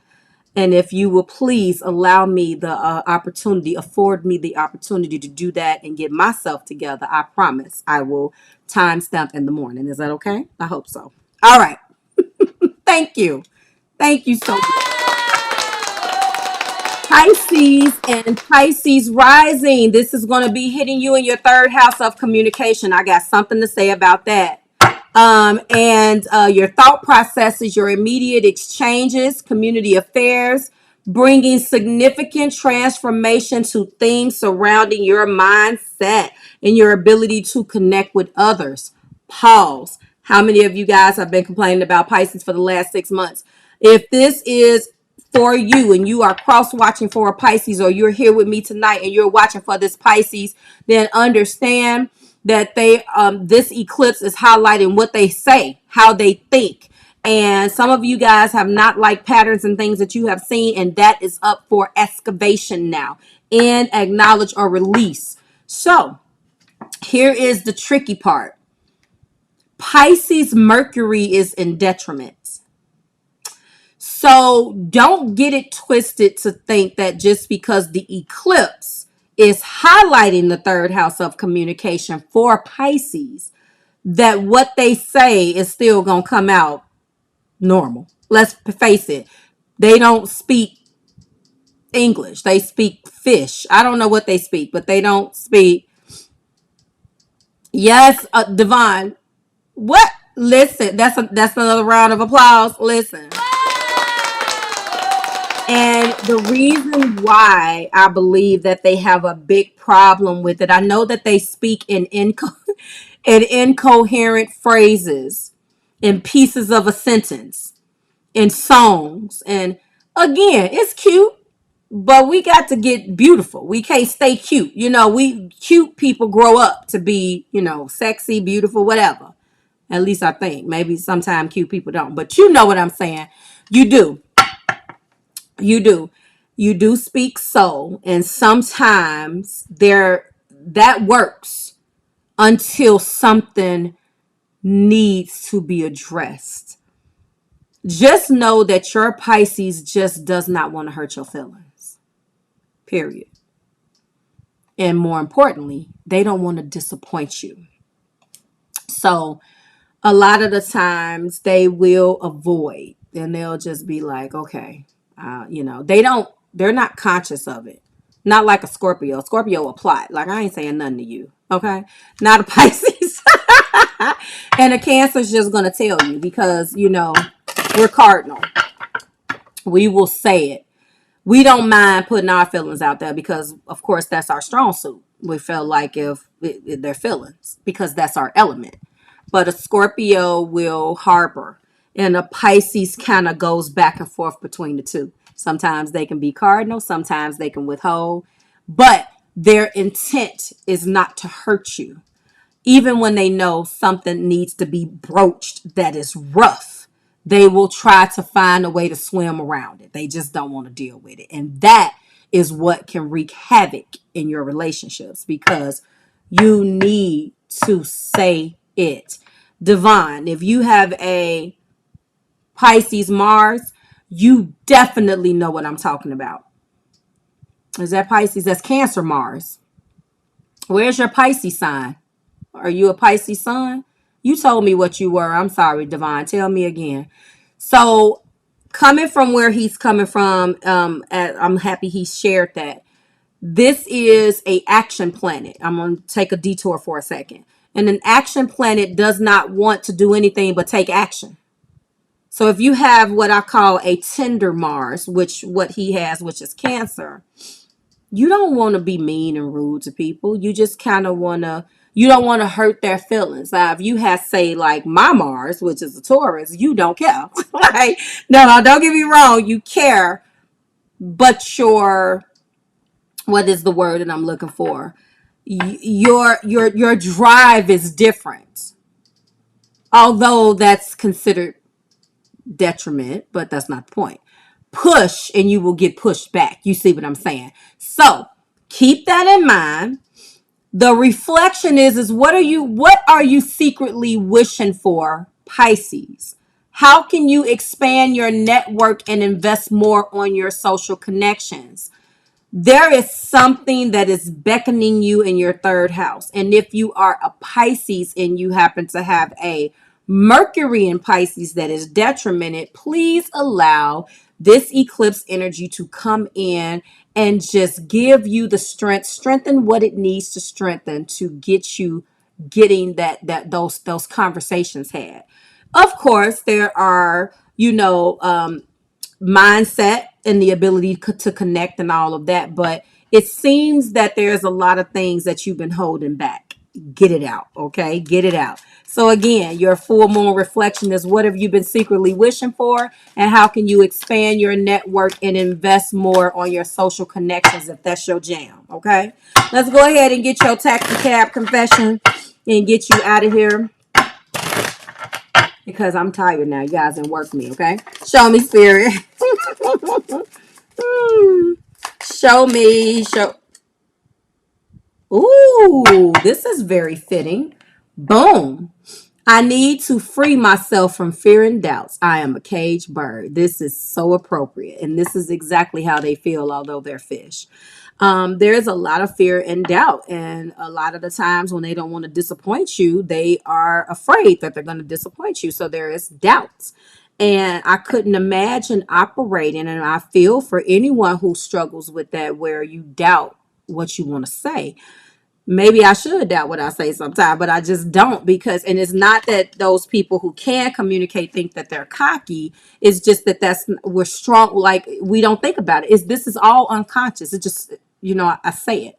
And if you will please allow me the opportunity, afford me the opportunity to do that and get myself together, I promise I will timestamp in the morning. Is that okay? I hope so. All right. Thank you. Thank you so much. Pisces and Pisces rising. This is going to be hitting you in your third house of communication. I got something to say about that. And your thought processes, your immediate exchanges, community affairs, bringing significant transformation to themes surrounding your mindset and your ability to connect with others. Pause. How many of you guys have been complaining about Pisces for the last 6 months? If this is for you and you are cross watching for a Pisces, or you're here with me tonight and you're watching for this Pisces, then understand that this eclipse is highlighting what they say, how they think. And some of you guys have not liked patterns and things that you have seen, and that is up for excavation now, and acknowledge or release. So here is the tricky part. Pisces Mercury is in detriment. So don't get it twisted to think that just because the eclipse is highlighting the third house of communication for Pisces, that what they say is still going to come out normal. Let's face it. They don't speak English. They speak fish. I don't know what they speak, but they don't speak. Yes, Divine. What? Listen, that's another round of applause. Listen. And the reason why I believe that they have a big problem with it, I know that they speak in incoherent phrases, in pieces of a sentence, in songs. And again, it's cute, but we got to get beautiful. We can't stay cute. You know, we cute people grow up to be, sexy, beautiful, whatever. At least I think. Maybe sometimes cute people don't. But you know what I'm saying. You do. You do speak soul, and sometimes that works until something needs to be addressed. Just know that your Pisces just does not want to hurt your feelings. Period. And more importantly, they don't want to disappoint you. So a lot of the times they will avoid, and they'll just be like, okay, they're not conscious of it. Not like a Scorpio. Scorpio will plot. Like, I ain't saying nothing to you. Okay. Not a Pisces. And a Cancer's just going to tell you because, we're cardinal. We will say it. We don't mind putting our feelings out there because, of course, that's our strong suit. We feel like if they're feelings because that's our element. But a Scorpio will harbor, and a Pisces kind of goes back and forth between the two. Sometimes they can be cardinal, sometimes they can withhold, but their intent is not to hurt you. Even when they know something needs to be broached that is rough, they will try to find a way to swim around it. They just don't want to deal with it. And that is what can wreak havoc in your relationships because you need to say it. Divine, if you have a Pisces Mars, you definitely know what I'm talking about. Is that Pisces? That's Cancer Mars. Where's your Pisces sign? Are you a Pisces sun? You told me what you were. I'm sorry, Divine. Tell me again. So coming from where he's coming from, I'm happy he shared that. This is a action planet. I'm going to take a detour for a second. And an action planet does not want to do anything but take action. So if you have what I call a tender Mars, what he has, which is Cancer, you don't want to be mean and rude to people. You just kind of you don't want to hurt their feelings. Now, if you have, say, like my Mars, which is a Taurus, you don't care. Like, no, don't get me wrong. You care, but what is the word that I'm looking for? Your drive is different. Although that's considered detriment, but that's not the point. Push and you will get pushed back. You see what I'm saying? So keep that in mind. The reflection is what are you secretly wishing for, Pisces? How can you expand your network and invest more on your social connections? There is something that is beckoning you in your third house. And if you are a Pisces and you happen to have a Mercury in Pisces that is detrimented, please allow this eclipse energy to come in and just give you the strength, strengthen what it needs to strengthen to get you getting those conversations had. Of course, there are, mindset and the ability to connect and all of that, but it seems that there's a lot of things that you've been holding back. Get it out. Okay, get it out. So again, your full moon reflection is what have you been secretly wishing for, and how can you expand your network and invest more on your social connections if that's your jam. Okay, let's go ahead and get your taxi cab confession and get you out of here, because I'm tired now. You guys didn't work me, okay? Show me, spirit. Show me. Ooh, this is very fitting. Boom. I need to free myself from fear and doubts. I am a caged bird. This is so appropriate. And this is exactly how they feel, although they're fish. There's a lot of fear and doubt. And a lot of the times when they don't want to disappoint you, they are afraid that they're going to disappoint you. So there is doubts. And I couldn't imagine operating. And I feel for anyone who struggles with that, where you doubt what you want to say. Maybe I should doubt what I say sometimes, but I just don't, because, and it's not that those people who can communicate think that they're cocky. It's just that we're strong. Like, we don't think about it. This is all unconscious. It just, I say it.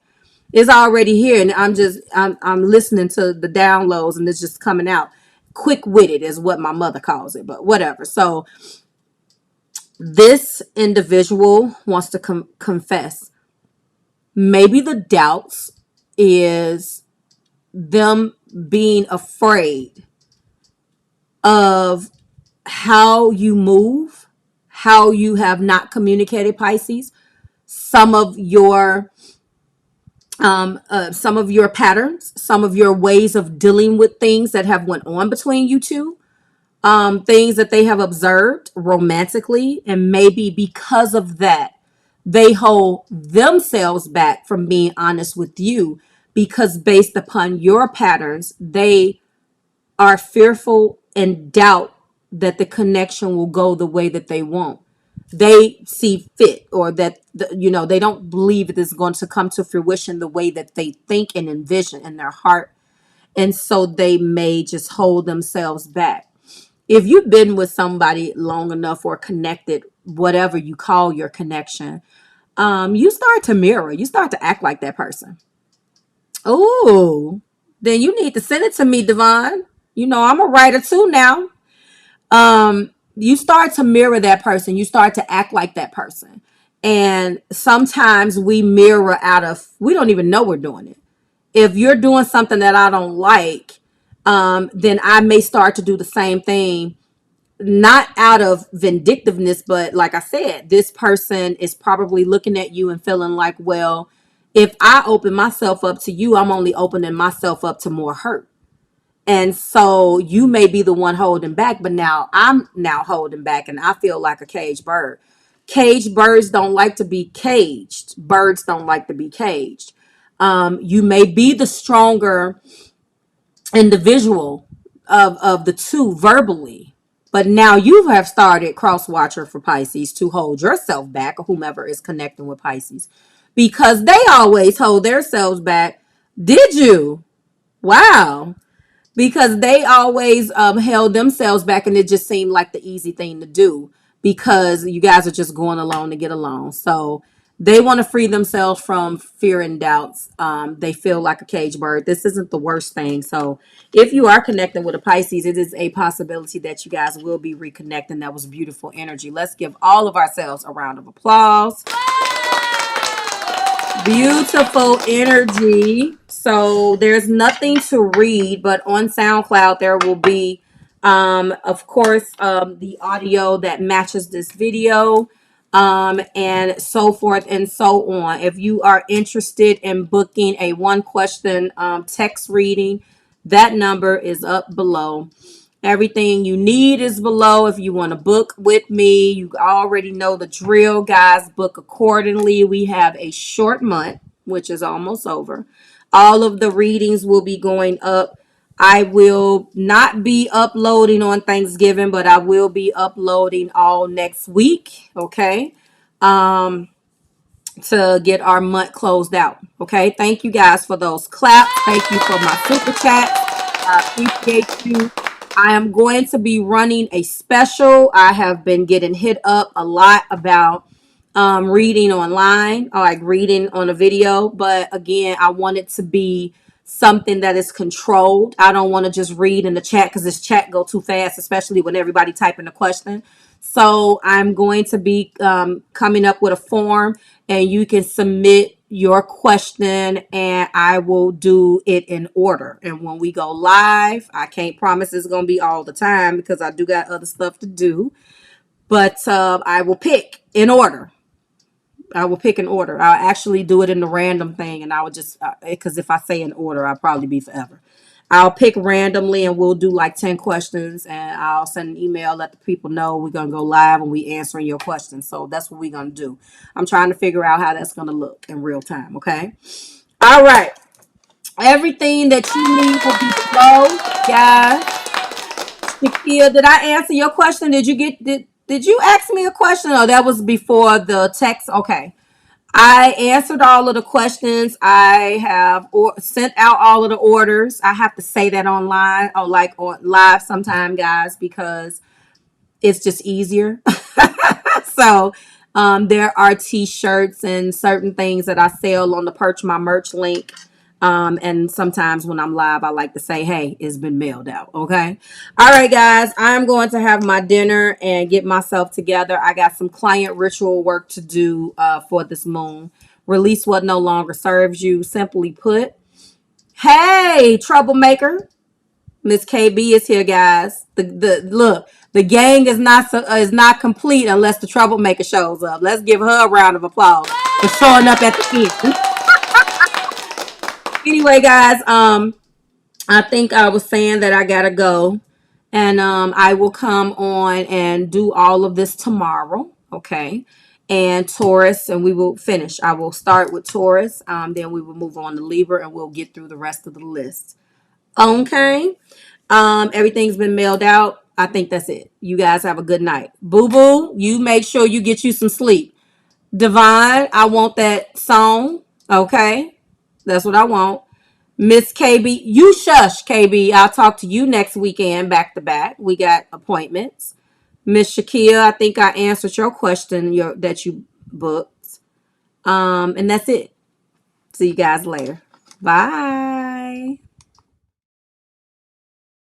It's already here. And I'm listening to the downloads and it's just coming out. Quick witted is what my mother calls it, but whatever. So this individual wants to confess. Maybe the doubts is them being afraid of how you move, how you have not communicated, Pisces. Some of your patterns, some of your ways of dealing with things that have went on between you two, things that they have observed romantically, and maybe because of that, they hold themselves back from being honest with you, because based upon your patterns, they are fearful and doubt that the connection will go the way that they want. They see fit, or that, they don't believe it is going to come to fruition the way that they think and envision in their heart. And so they may just hold themselves back. If you've been with somebody long enough or connected, whatever you call your connection, you start to mirror, you start to act like that person. Oh, then you need to send it to me, Devon. I'm a writer too now. You start to mirror that person. You start to act like that person. And sometimes we mirror we don't even know we're doing it. If you're doing something that I don't like, then I may start to do the same thing, not out of vindictiveness, but like I said, this person is probably looking at you and feeling like, well, if I open myself up to you, I'm only opening myself up to more hurt. And so you may be the one holding back, but now I'm holding back, and I feel like a caged bird. Caged birds don't like to be caged. Birds don't like to be caged. You may be the stronger individual of the two verbally, but now you have started, cross watcher for Pisces, to hold yourself back, or whomever is connecting with Pisces, because they always hold themselves back. Did you? Wow. Because they always held themselves back, and it just seemed like the easy thing to do, because you guys are just going along to get along. So they want to free themselves from fear and doubts. They feel like a caged bird. This isn't the worst thing. So if you are connecting with a Pisces, it is a possibility that you guys will be reconnecting. That was beautiful energy. Let's give all of ourselves a round of applause. Beautiful energy. So there's nothing to read, but on SoundCloud there will be, of course, the audio that matches this video. and so forth and so on. If you are interested in booking a one question text reading, that number is up below. Everything you need is below. If you want to book with me, you already know the drill, guys. Book accordingly. We have a short month, which is almost over. All of the readings will be going up. I will not be uploading on Thanksgiving, but I will be uploading all next week, okay? To get our month closed out, okay? Thank you guys for those claps. Thank you for my super chat. I appreciate you. I am going to be running a special. I have been getting hit up a lot about reading online, or like reading on a video. But again, I want it to be something that is controlled. I don't want to just read in the chat because this chat go too fast, especially when everybody typing a question. So I'm going to be coming up with a form, and you can submit your question and I will do it in order. And when we go live, I can't promise it's going to be all the time because I do got other stuff to do, but I will pick in order. I'll actually do it in the random thing, and I would just, because if I say in order, I'll probably be forever. I'll pick randomly and we'll do like 10 questions, and I'll send an email, let the people know we're going to go live and we answering your questions. So that's what we're going to do. I'm trying to figure out how that's going to look in real time. Okay. All right. Everything that you need will be below, guys. Shakia, did I answer your question? Did you ask me a question? Oh, that was before the text. Okay. I answered all of the questions. I have sent out all of the orders. I have to say that online or like on live sometime, guys, because it's just easier. So there are t-shirts and certain things that I sell on the Purchase My Merch link. And sometimes when I'm live, I like to say, hey, it's been mailed out. Okay. All right, guys, I'm going to have my dinner and get myself together. I got some client ritual work to do for this moon. Release what no longer serves you. Simply put, hey, troublemaker. Miss KB is here, guys. The gang is not complete unless the troublemaker shows up. Let's give her a round of applause for showing up at the end. Anyway, guys, I think I was saying that I gotta go, and I will come on and do all of this tomorrow. Okay, and Taurus, and we will finish. I will start with Taurus, then we will move on to Libra, and we'll get through the rest of the list. Okay. Everything's been mailed out. I think that's it. You guys have a good night. Boo boo, you make sure you get you some sleep. Divine, I want that song. Okay. That's what I want. Miss KB, you shush, KB. I'll talk to you next weekend back to back. We got appointments. Miss Shakia, I think I answered your question that you booked. And that's it. See you guys later. Bye.